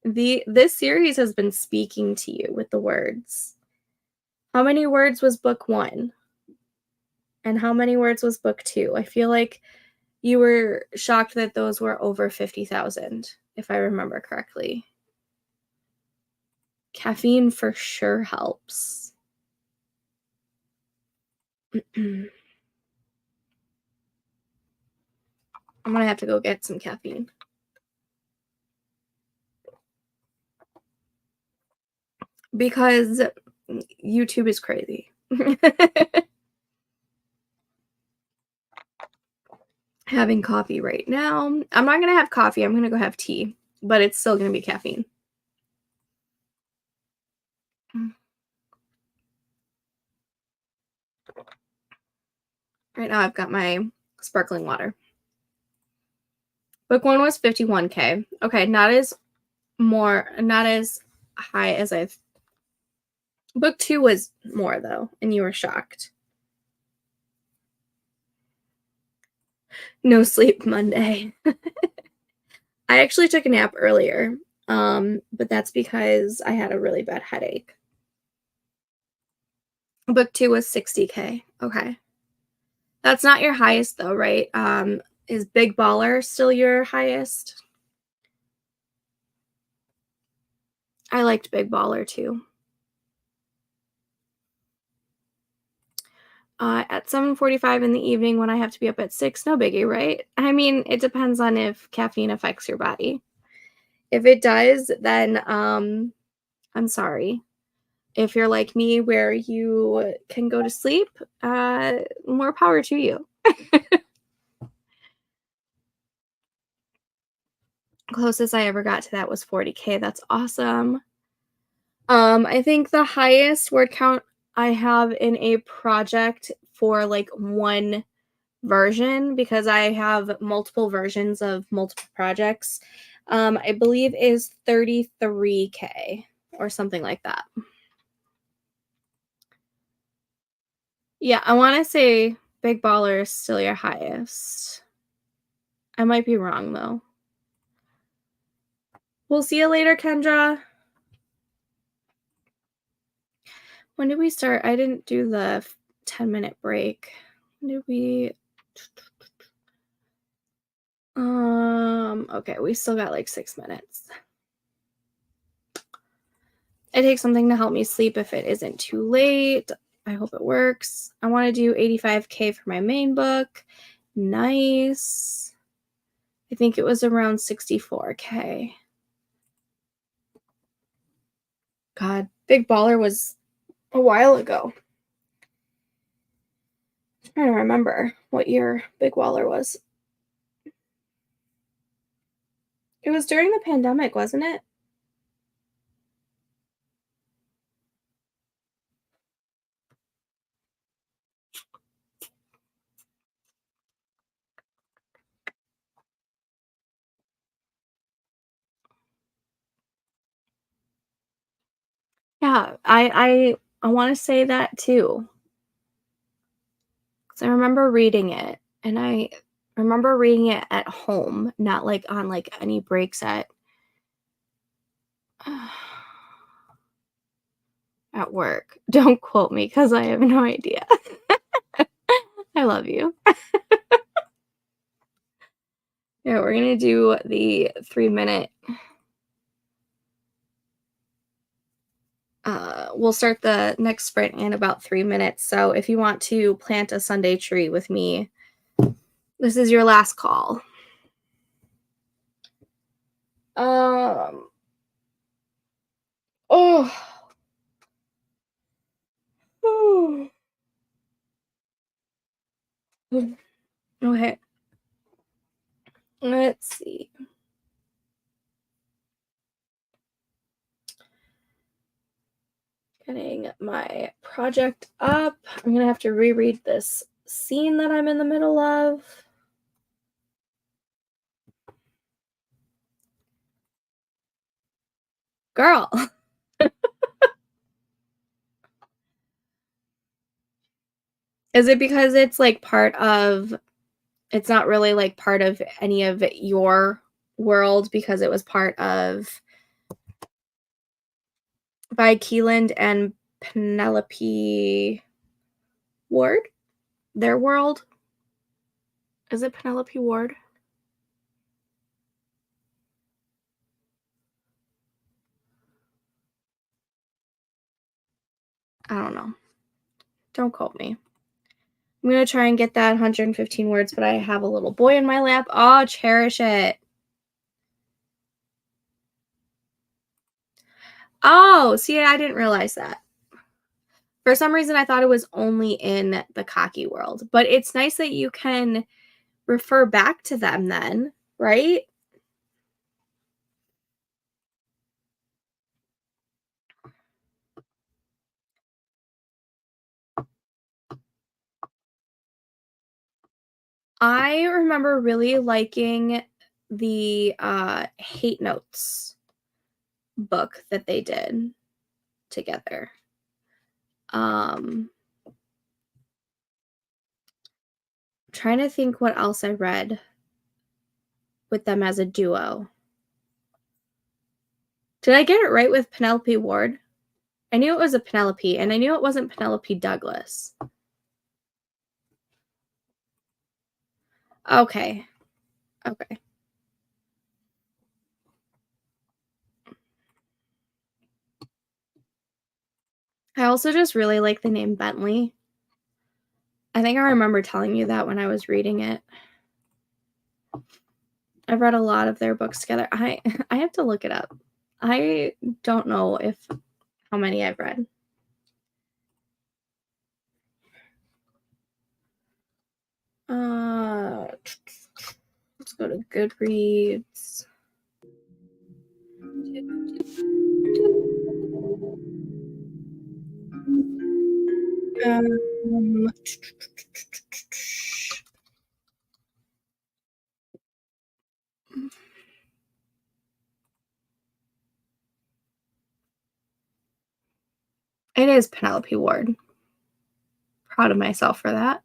[SPEAKER 2] This series has been speaking to you with the words. How many words was book 1? And how many words was book 2? I feel like you were shocked that those were over 50,000, if I remember correctly. Caffeine for sure helps. I'm gonna have to go get some caffeine. Because YouTube is crazy. Having coffee right now. I'm not gonna have coffee. I'm gonna go have tea, but it's still gonna be caffeine. Right now I've got my sparkling water. Book 1 was 51K. Okay, not as high as I've. Book 2 was more though, and you were shocked. No sleep Monday. I actually took a nap earlier, but that's because I had a really bad headache. Book 2 was 60K. Okay. That's not your highest though, right? Is Big Baller still your highest? I liked Big Baller too. At 7:45 in the evening when I have to be up at 6, no biggie, right? I mean, it depends on if caffeine affects your body. If it does, then I'm sorry. If you're like me where you can go to sleep, more power to you. Closest I ever got to that was 40K. That's awesome. I think the highest word count I have in a project for like one version, because I have multiple versions of multiple projects, I believe is 33K or something like that. Yeah, I want to say Big Baller is still your highest. I might be wrong though. We'll see you later, Kendra. When did we start? I didn't do the 10-minute break. When did we? Okay, we still got like 6 minutes. I take something to help me sleep if it isn't too late. I hope it works. I want to do 85K for my main book. Nice. I think it was around 64K. God, Big Baller was a while ago. I'm trying to remember what year Big Baller was. It was during the pandemic, wasn't it? Yeah, I want to say that too. Because I remember reading it, and I remember reading it at home, not like on like any breaks at at work. Don't quote me because I have no idea. I love you. Yeah, we're gonna do the 3-minute. We'll start the next sprint in about 3 minutes. So if you want to plant a Sunday tree with me, this is your last call. Oh. Oh. Okay. Let's see. Getting my project up. I'm gonna have to reread this scene that I'm in the middle of. Girl. Is it because it's like part of, it's not really like part of any of your world because it was part of by Keeland and Penelope Ward? Their world? Is it Penelope Ward? I don't know. Don't quote me. I'm going to try and get that 115 words, but I have a little boy in my lap. Oh, cherish it. Oh, see, I didn't realize that. For some reason, I thought it was only in the cocky world, but it's nice that you can refer back to them then, right? I remember really liking the Hate Notes book that they did together. I'm trying to think what else I read with them as a duo. Did I get it right with Penelope Ward? I knew it was a Penelope, and I knew it wasn't Penelope Douglas. Okay. Okay. I also just really like the name Bentley. I think I remember telling you that when I was reading it. I've read a lot of their books together. I have to look it up. I don't know how many I've read. Let's go to Goodreads. Um, it is Penelope Ward. Proud of myself for that.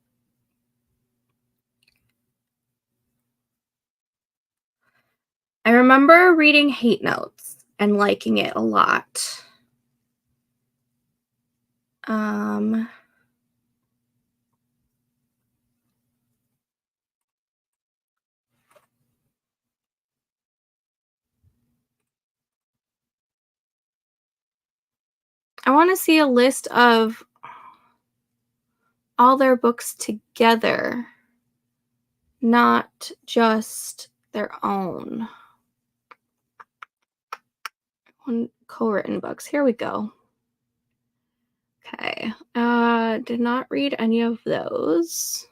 [SPEAKER 2] I remember reading Hate Notes and liking it a lot. I want to see a list of all their books together, not just their own. Co-written books. Here we go. Okay. Did not read any of those.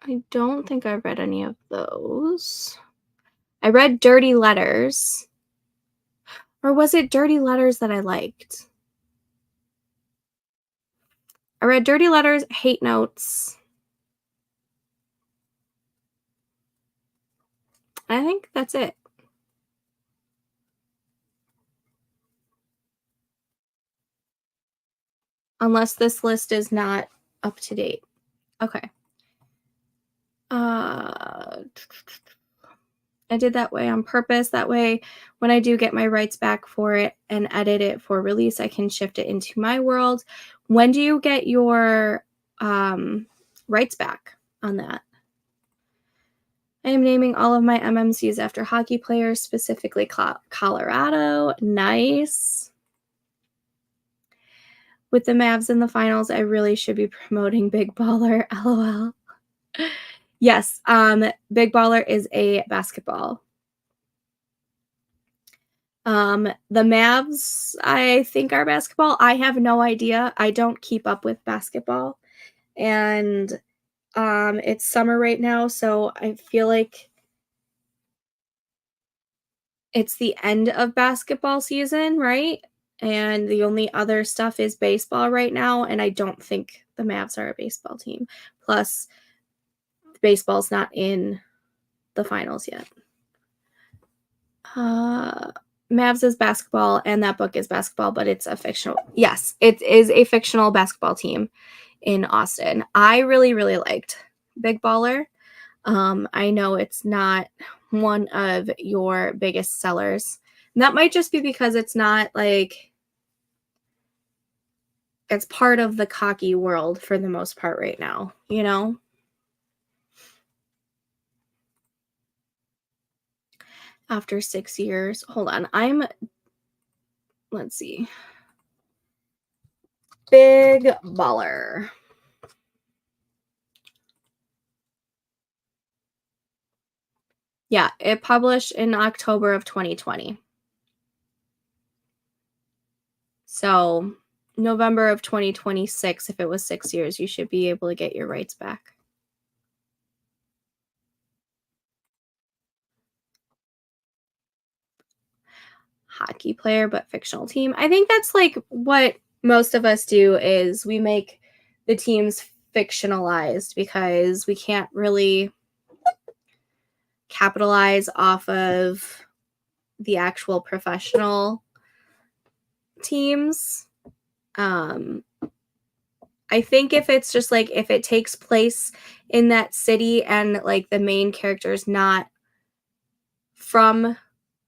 [SPEAKER 2] I don't think I read any of those. I read Dirty Letters. Or was it Dirty Letters that I liked? I read Dirty Letters, Hate Notes. I think that's it. Unless this list is not up to date. Okay. I did that way on purpose. That way, when I do get my rights back for it and edit it for release, I can shift it into my world. When do you get your rights back on that? I am naming all of my MMCs after hockey players, specifically Colorado. Nice. With the Mavs in the finals, I really should be promoting Big Baller. LOL. Yes, Big Baller is a basketball. The Mavs, I think, are basketball. I have no idea. I don't keep up with basketball. And it's summer right now, so I feel like it's the end of basketball season, right? And the only other stuff is baseball right now, and I don't think the Mavs are a baseball team. Plus, baseball's not in the finals yet. Mavs is basketball, and that book is basketball, but it's a fictional. Yes, it is a fictional basketball team in Austin. I really, really liked Big Baller. I know it's not one of your biggest sellers. And that might just be because it's not like it's part of the cocky world for the most part right now, you know? After 6 years. Hold on. Let's see. Big Baller. Yeah, it published in October of 2020. So November of 2026, if it was 6 years, you should be able to get your rights back. Hockey player, but fictional team. I think that's like what most of us do is we make the teams fictionalized because we can't really capitalize off of the actual professional teams. I think if it's just like if it takes place in that city and like the main character is not from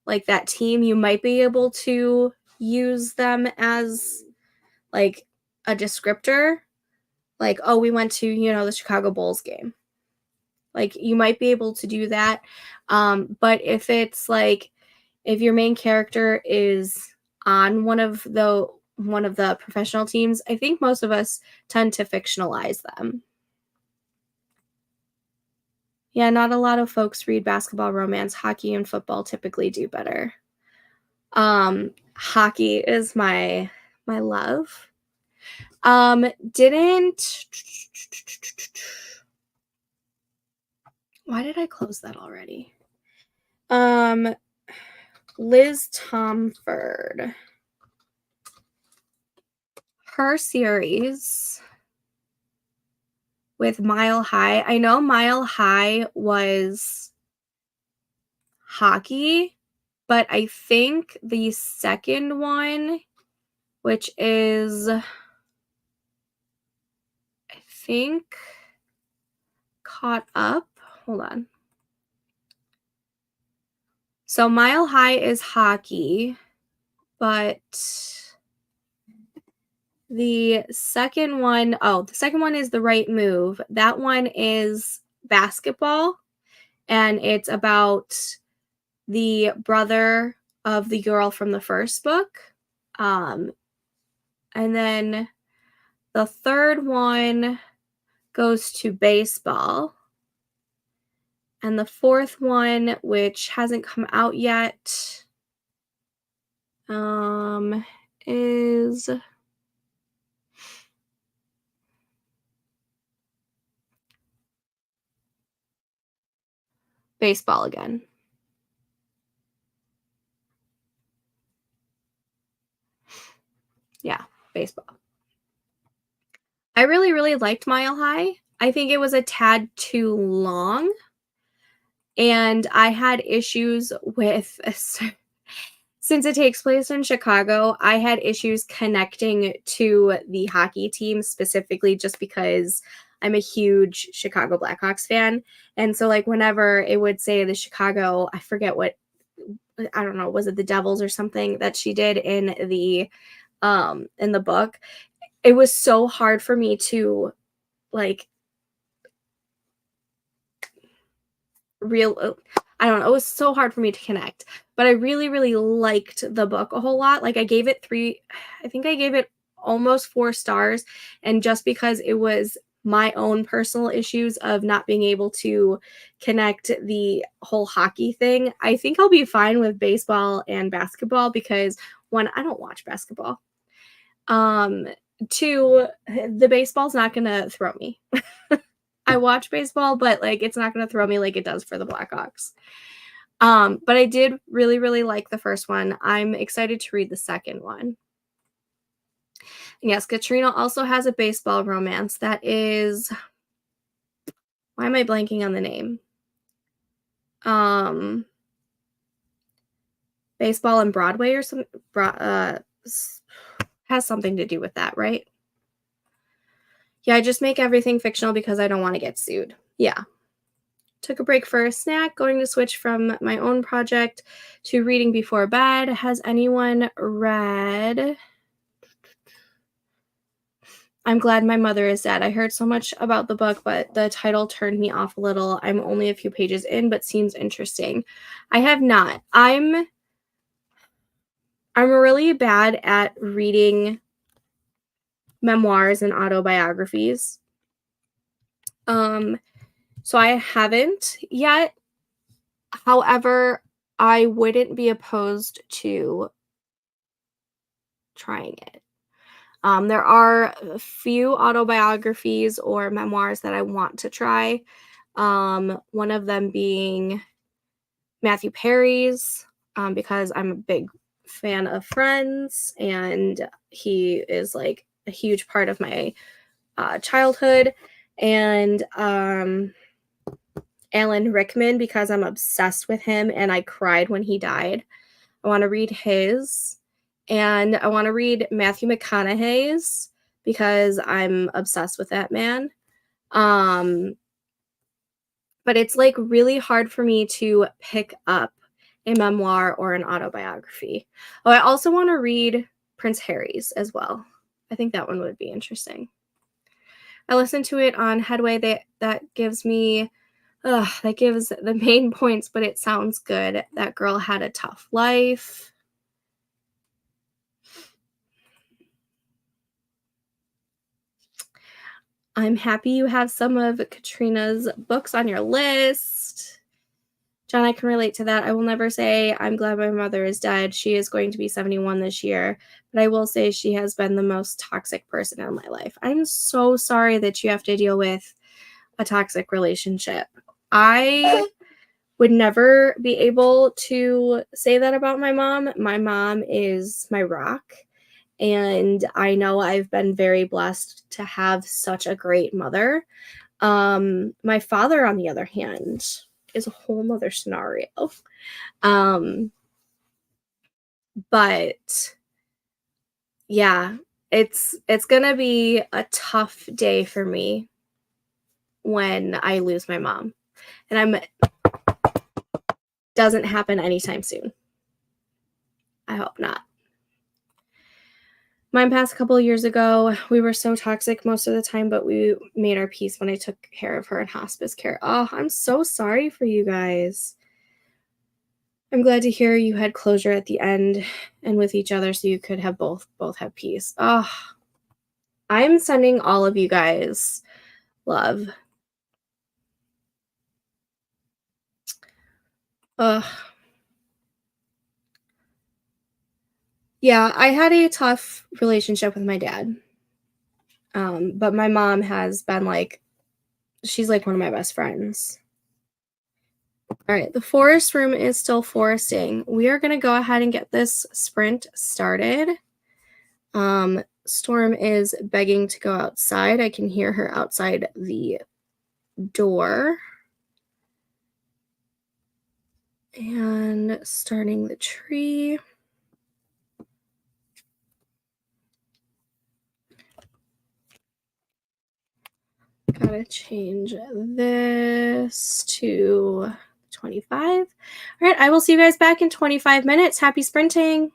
[SPEAKER 2] like that team, you might be able to use them as like a descriptor. Like, oh, we went to, the Chicago Bulls game. Like you might be able to do that. But if it's like if your main character is on one of the professional teams, I think most of us tend to fictionalize them. Yeah, not a lot of folks read basketball romance. Hockey and football typically do better. Hockey is my love. Why did I close that already? Liz Tomford. Her series with Mile High. I know Mile High was hockey, but I think the second one, which is, I think, Caught Up. Hold on. So Mile High is hockey, but the second one is The Right Move. That one is basketball, and it's about the brother of the girl from the first book. And then the third one goes to baseball. And the fourth one, which hasn't come out yet, is baseball again. Yeah, baseball. I really, really liked Mile High. I think it was a tad too long. And I had issues with, since it takes place in Chicago, I had issues connecting to the hockey team specifically just because I'm a huge Chicago Blackhawks fan. And so, like, whenever it would say the Chicago, I forget what, I don't know, was it the Devils or something that she did in the book? It was so hard for me to, like, I don't know, it was so hard for me to connect, but I really, really liked the book a whole lot. Like, I gave it almost 4 stars, and just because it was my own personal issues of not being able to connect the whole hockey thing, I think I'll be fine with baseball and basketball because, 1, I don't watch basketball. 2, the baseball's not gonna throw me. I watch baseball, but, like, it's not gonna throw me like it does for the Blackhawks. But I did really, really like the first one. I'm excited to read the second one. Yes, Katrina also has a baseball romance that is, why am I blanking on the name? Baseball and Broadway or something, has something to do with that, right? Yeah, I just make everything fictional because I don't want to get sued. Yeah. Took a break for a snack, going to switch from my own project to reading before bed. Has anyone read I'm Glad My Mother Is Dead? I heard so much about the book, but the title turned me off a little. I'm only a few pages in, but seems interesting. I have not. I'm really bad at reading memoirs and autobiographies. So I haven't yet. However, I wouldn't be opposed to trying it. There are a few autobiographies or memoirs that I want to try. One of them being Matthew Perry's, because I'm a big fan of Friends, and he is, like, a huge part of my childhood. And Alan Rickman, because I'm obsessed with him and I cried when he died. I want to read his. And I want to read Matthew McConaughey's because I'm obsessed with that man. But it's, like, really hard for me to pick up a memoir or an autobiography. Oh, I also want to read Prince Harry's as well. I think that one would be interesting. I listened to it on Headway. That gives me, that gives the main points, but it sounds good. That girl had a tough life. I'm happy you have some of Katrina's books on your list. John, I can relate to that. I will never say I'm glad my mother is dead. She is going to be 71 this year, but I will say she has been the most toxic person in my life. I'm so sorry that you have to deal with a toxic relationship. I would never be able to say that about my mom. My mom is my rock. And I know I've been very blessed to have such a great mother. My father, on the other hand, is a whole nother scenario. But yeah, it's gonna be a tough day for me when I lose my mom. And I'm doesn't happen anytime soon. I hope not. Mine passed a couple of years ago. We were so toxic most of the time, but we made our peace when I took care of her in hospice care. Oh, I'm so sorry for you guys. I'm glad to hear you had closure at the end and with each other so you could have both have peace. Oh, I'm sending all of you guys love. Ugh. Yeah, I had a tough relationship with my dad. But my mom has been like, she's like one of my best friends. All right, the forest room is still foresting. We are going to go ahead and get this sprint started. Storm is begging to go outside. I can hear her outside the door. And starting the tree. Gotta change this to 25. All right, I will see you guys back in 25 minutes. Happy sprinting.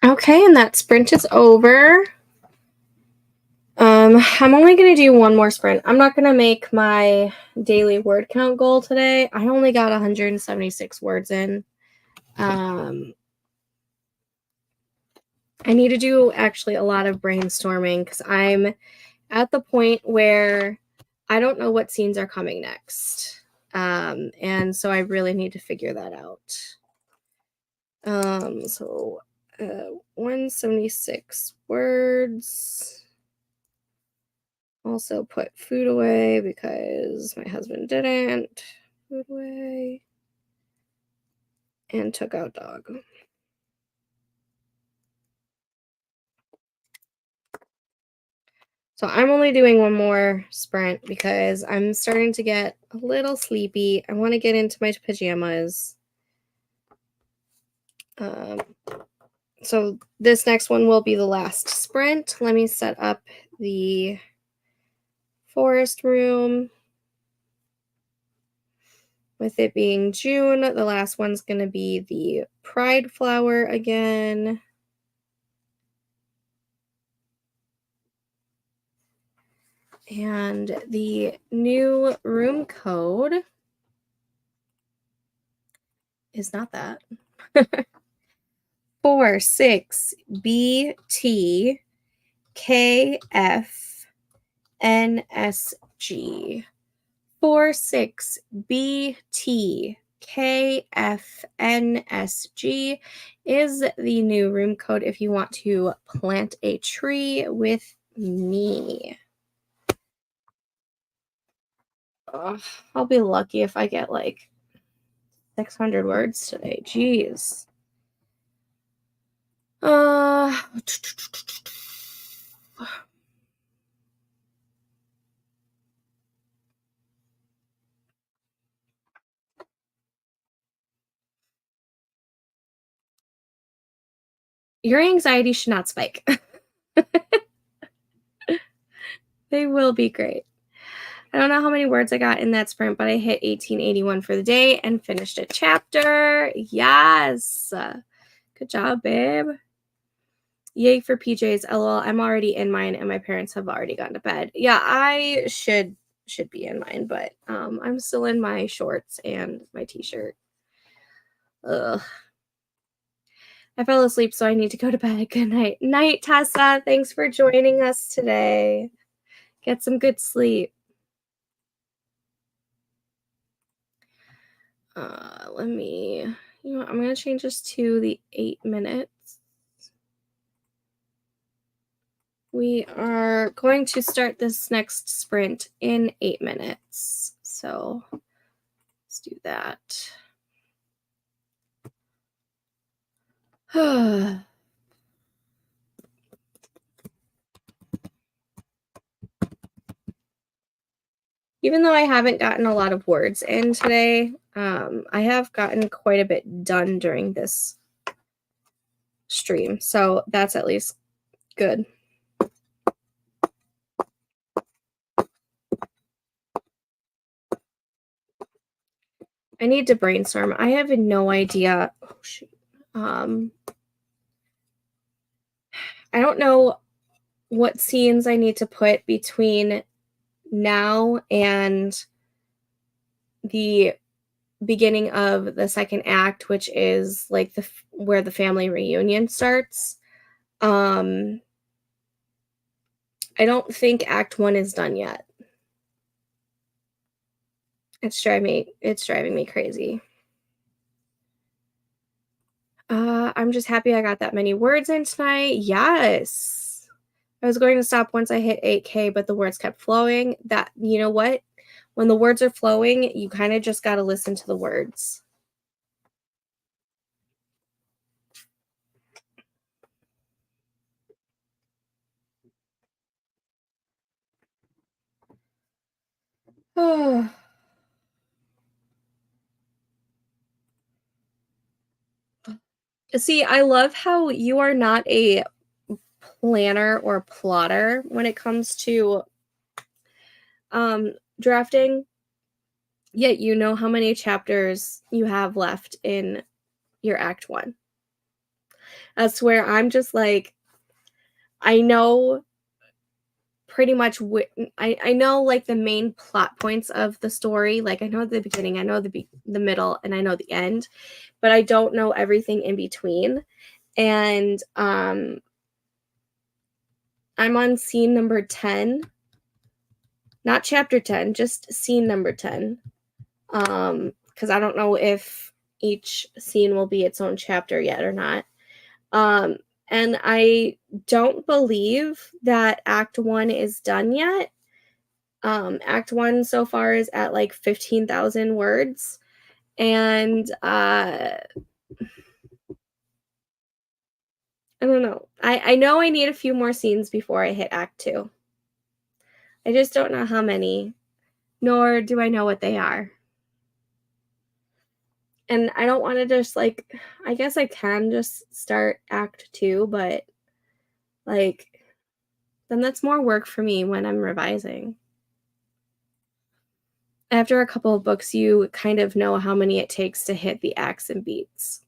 [SPEAKER 2] Okay, and that sprint is over. I'm only going to do one more sprint. I'm not going to make my daily word count goal today. I only got 176 words in. I need to do actually a lot of brainstorming because I'm at the point where I don't know what scenes are coming next. And so I really need to figure that out. So 176 words. Also put food away because my husband didn't. Food away. And took out dog. So I'm only doing one more sprint because I'm starting to get a little sleepy. I want to get into my pajamas. So this next one will be the last sprint. Let me set up the forest room. With it being June, the last one's going to be the pride flower again. And the new room code is not that. 46BTKFNSG. 46BTKFNSG is the new room code if you want to plant a tree with me. I'll be lucky if I get like 600 words today. Jeez. Your anxiety should not spike. They will be great. I don't know how many words I got in that sprint, but I hit 1881 for the day and finished a chapter. Yes. Good job, babe. Yay for PJs. LOL. I'm already in mine and my parents have already gone to bed. Yeah, I should be in mine, but I'm still in my shorts and my t-shirt. Ugh. I fell asleep, so I need to go to bed. Good night. Night, Tessa. Thanks for joining us today. Get some good sleep. I'm going to change this to the 8 minutes. We are going to start this next sprint in 8 minutes. So let's do that. Even though I haven't gotten a lot of words in today, I have gotten quite a bit done during this stream. So that's at least good. I need to brainstorm. I have no idea. Oh, shoot. I don't know what scenes I need to put between now and the beginning of the second act, which is like where the family reunion starts. I don't think Act 1 is done yet. It's driving me crazy. I'm just happy I got that many words in tonight. Yes. I was going to stop once I hit 8K, but the words kept flowing. That, you know what? When the words are flowing, you kind of just got to listen to the words. See, I love how you are not a planner or plotter when it comes to drafting, yet you know how many chapters you have left in your Act 1. That's where I'm just like, I know pretty much I know like the main plot points of the story. Like I know the beginning, I know the middle, and I know the end, but I don't know everything in between. And I'm on scene number 10. Not chapter 10, just scene number 10. Because I don't know if each scene will be its own chapter yet or not. And I don't believe that Act 1 is done yet. Act 1 so far is at like 15,000 words. And I don't know. I know I need a few more scenes before I hit Act 2. I just don't know how many, nor do I know what they are. And I don't want to just like, I guess I can just start Act 2, but like, then that's more work for me when I'm revising. After a couple of books, you kind of know how many it takes to hit the acts and beats.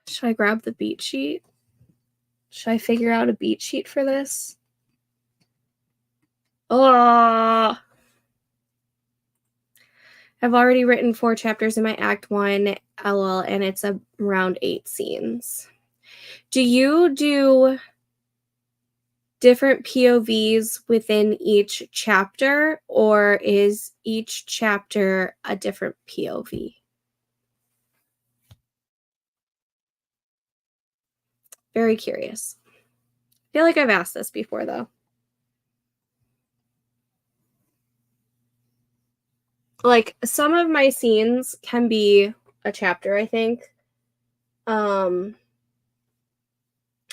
[SPEAKER 2] Should I grab the beat sheet? Should I figure out a beat sheet for this? Oh, I've already written 4 chapters in my Act 1 LL, and it's around 8 scenes. Do you do different POVs within each chapter, or is each chapter a different POV? Very curious. I feel like I've asked this before, though. Like, some of my scenes can be a chapter, I think.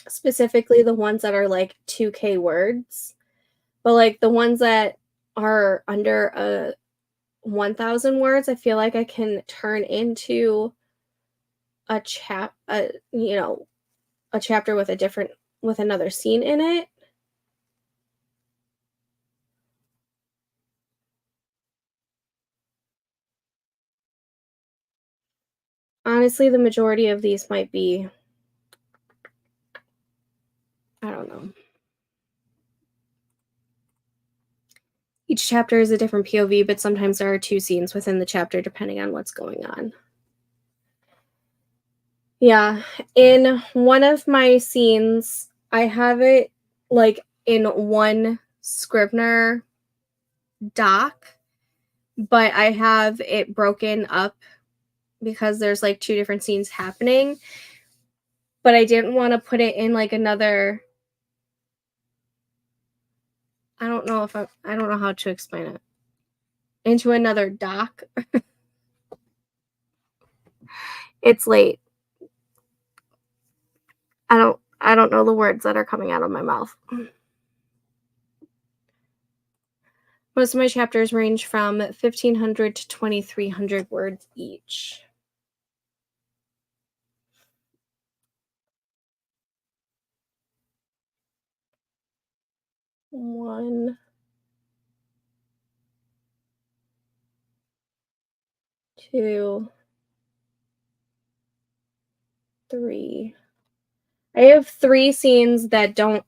[SPEAKER 2] Specifically the ones that are like 2K words. But like the ones that are under 1,000 words, I feel like I can turn into a chapter with another scene in it. Honestly, the majority of these might be, I don't know. Each chapter is a different POV, but sometimes there are 2 scenes within the chapter depending on what's going on. Yeah, in one of my scenes, I have it like in one Scrivener doc, but I have it broken up because there's like 2 different scenes happening. But I didn't want to put it in like another, I don't know how to explain it. Into another doc. It's late. I don't know the words that are coming out of my mouth. Most of my chapters range from 1,500 to 2,300 words each. One, two, 3. I have 3 scenes that don't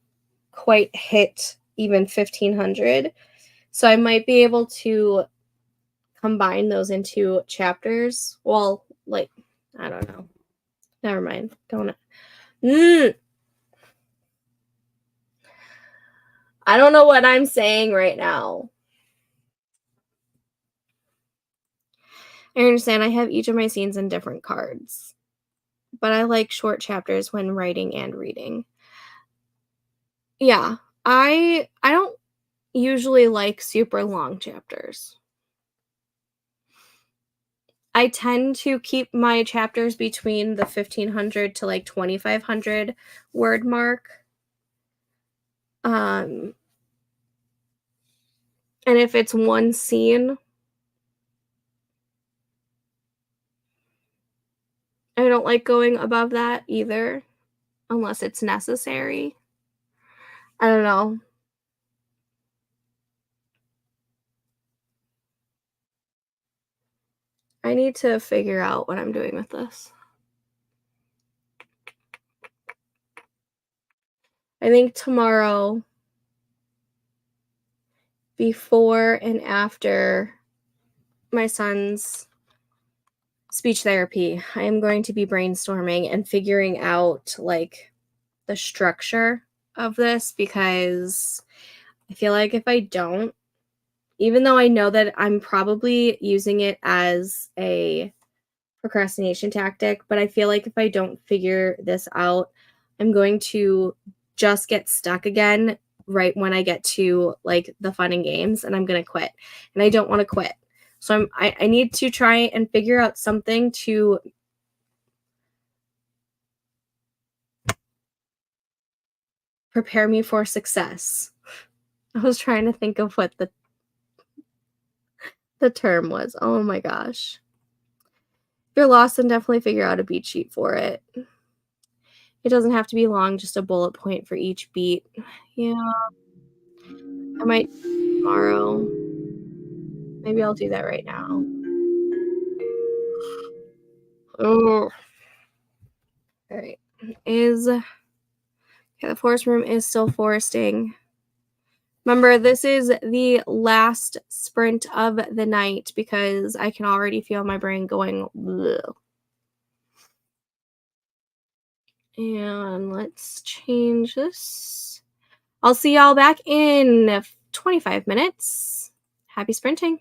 [SPEAKER 2] quite hit even 1,500. So I might be able to combine those into chapters. Well, like, I don't know. Never mind. I don't know what I'm saying right now. I understand I have each of my scenes in different cards, but I like short chapters when writing and reading. Yeah, I don't usually like super long chapters. I tend to keep my chapters between the 1,500 to like 2,500 word mark. And if it's one scene, I don't like going above that either, unless it's necessary. I don't know. I need to figure out what I'm doing with this. I think tomorrow, before and after my son's speech therapy, I am going to be brainstorming and figuring out like the structure of this, because I feel like if I don't, even though I know that I'm probably using it as a procrastination tactic, but I feel like if I don't figure this out, I'm going to just get stuck again right when I get to like the fun and games, and I'm going to quit. And I don't want to quit. So I need to try and figure out something to prepare me for success. I was trying to think of what the term was. Oh my gosh. If you're lost, then definitely figure out a beat sheet for it. It doesn't have to be long, just a bullet point for each beat. Yeah, I might tomorrow. Maybe I'll do that right now. Oh, all right. The forest room is still foresting. Remember, this is the last sprint of the night because I can already feel my brain going. Bleh. And let's change this. I'll see y'all back in 25 minutes. Happy sprinting.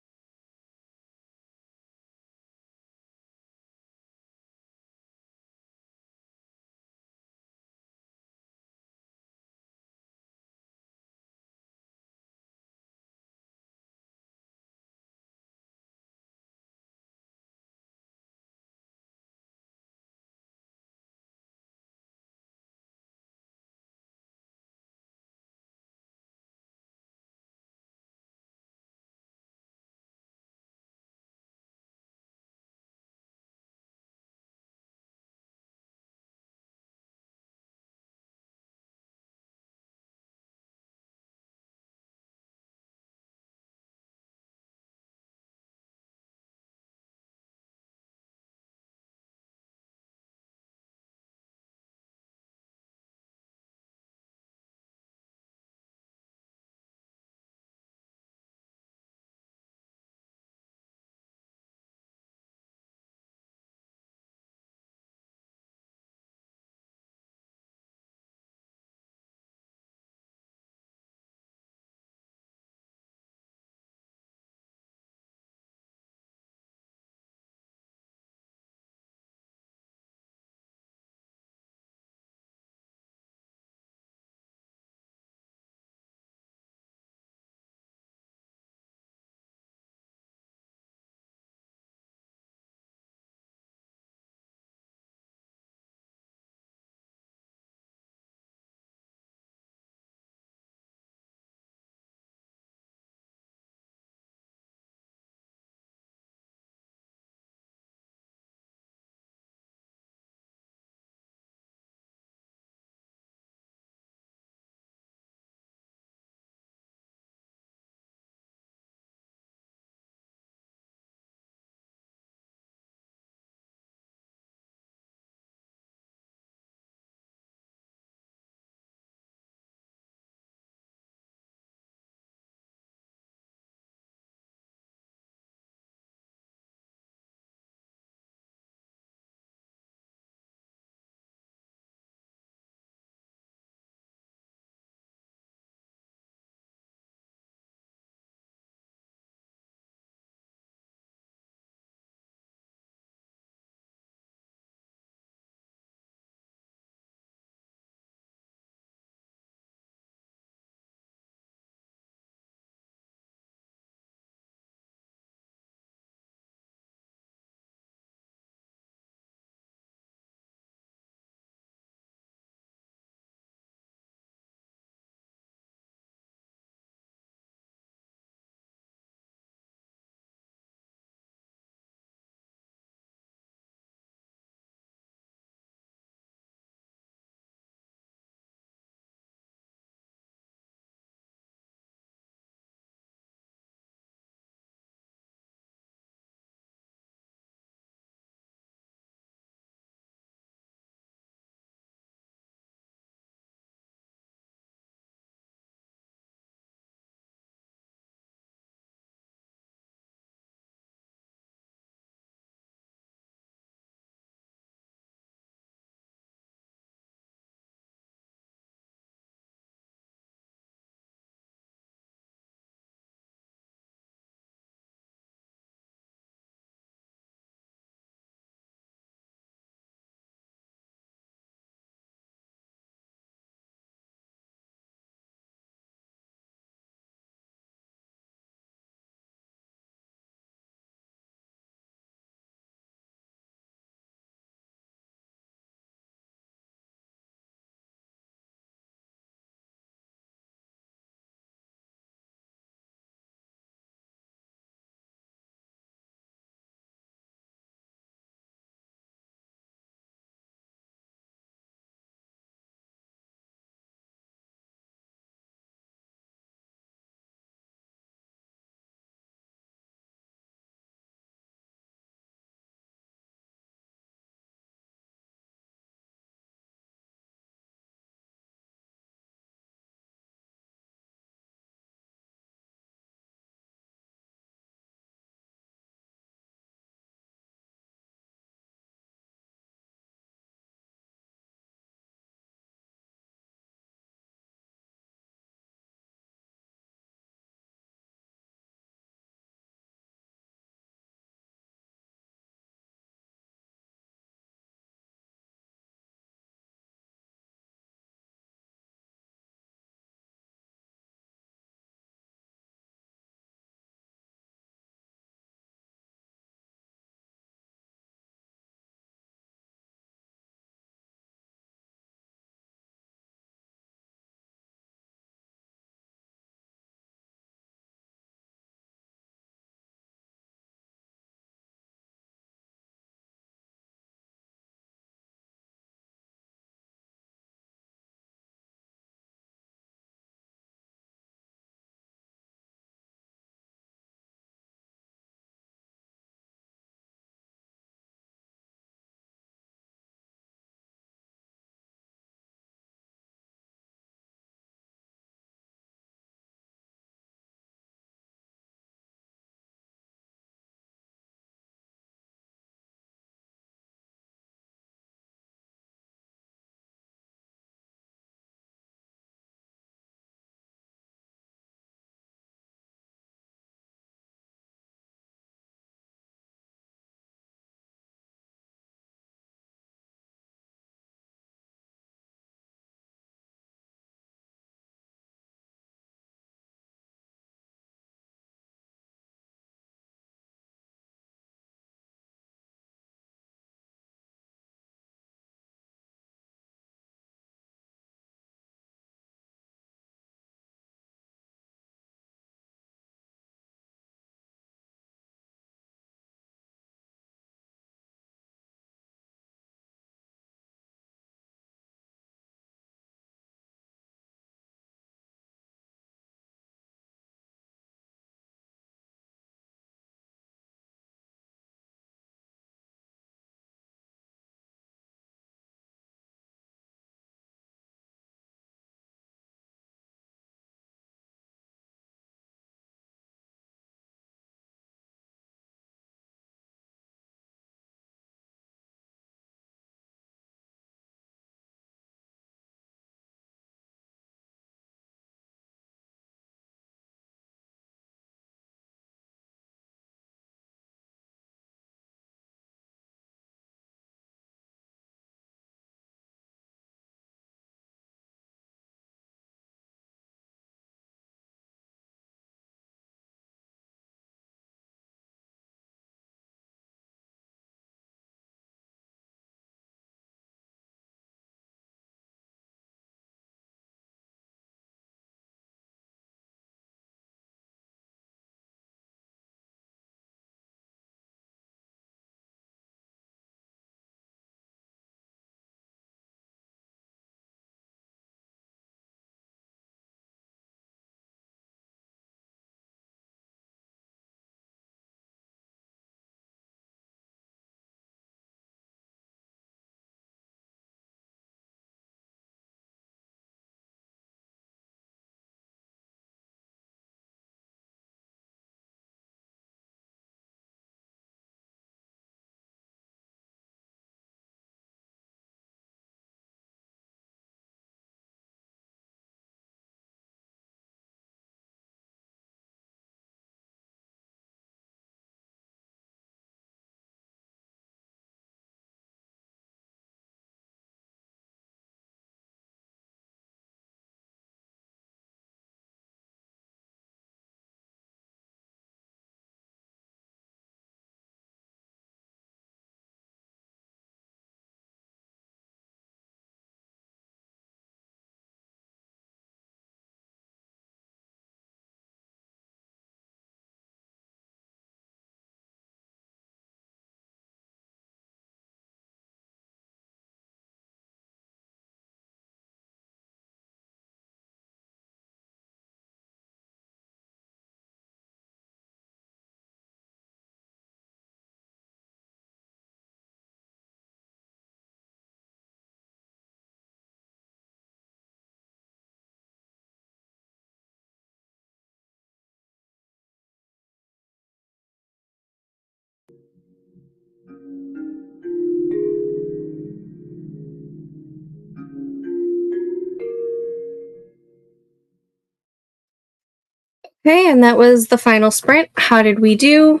[SPEAKER 2] Okay, and that was the final sprint. How did we do?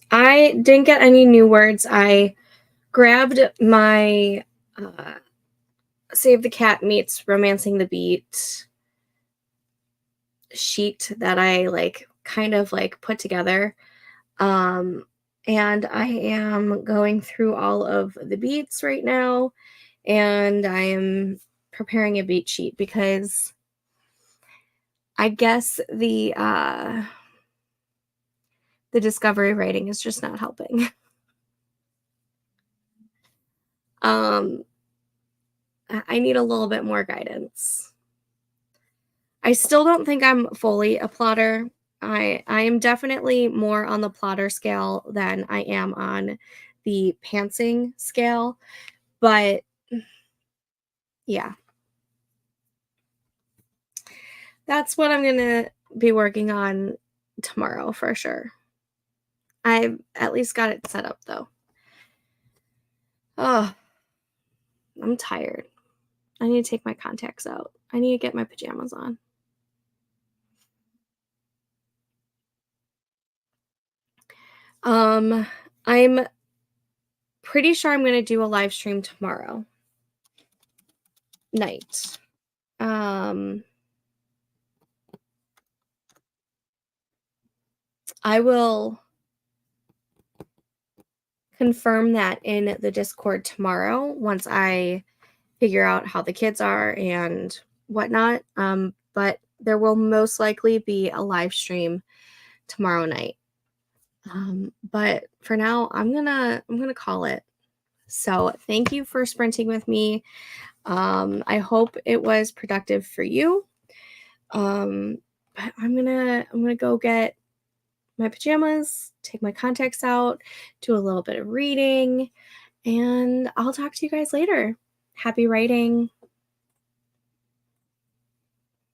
[SPEAKER 2] I didn't get any new words. I grabbed my Save the Cat Meets Romancing the Beat sheet that I kind of put together. And I am going through all of the beats right now, and I am preparing a beat sheet because I guess the discovery writing is just not helping. I need a little bit more guidance. I still don't think I'm fully a plotter. I am definitely more on the plotter scale than I am on the pantsing scale, but yeah. That's what I'm going to be working on tomorrow for sure. I've at least got it set up though. Oh, I'm tired. I need to take my contacts out. I need to get my pajamas on. I'm pretty sure I'm going to do a live stream tomorrow night. I will confirm that in the Discord tomorrow once I figure out how the kids are and whatnot. But there will most likely be a live stream tomorrow night. But for now, I'm gonna call it. So thank you for sprinting with me. I hope it was productive for you. But I'm gonna go get my pajamas, take my contacts out, do a little bit of reading, and I'll talk to you guys later. Happy writing.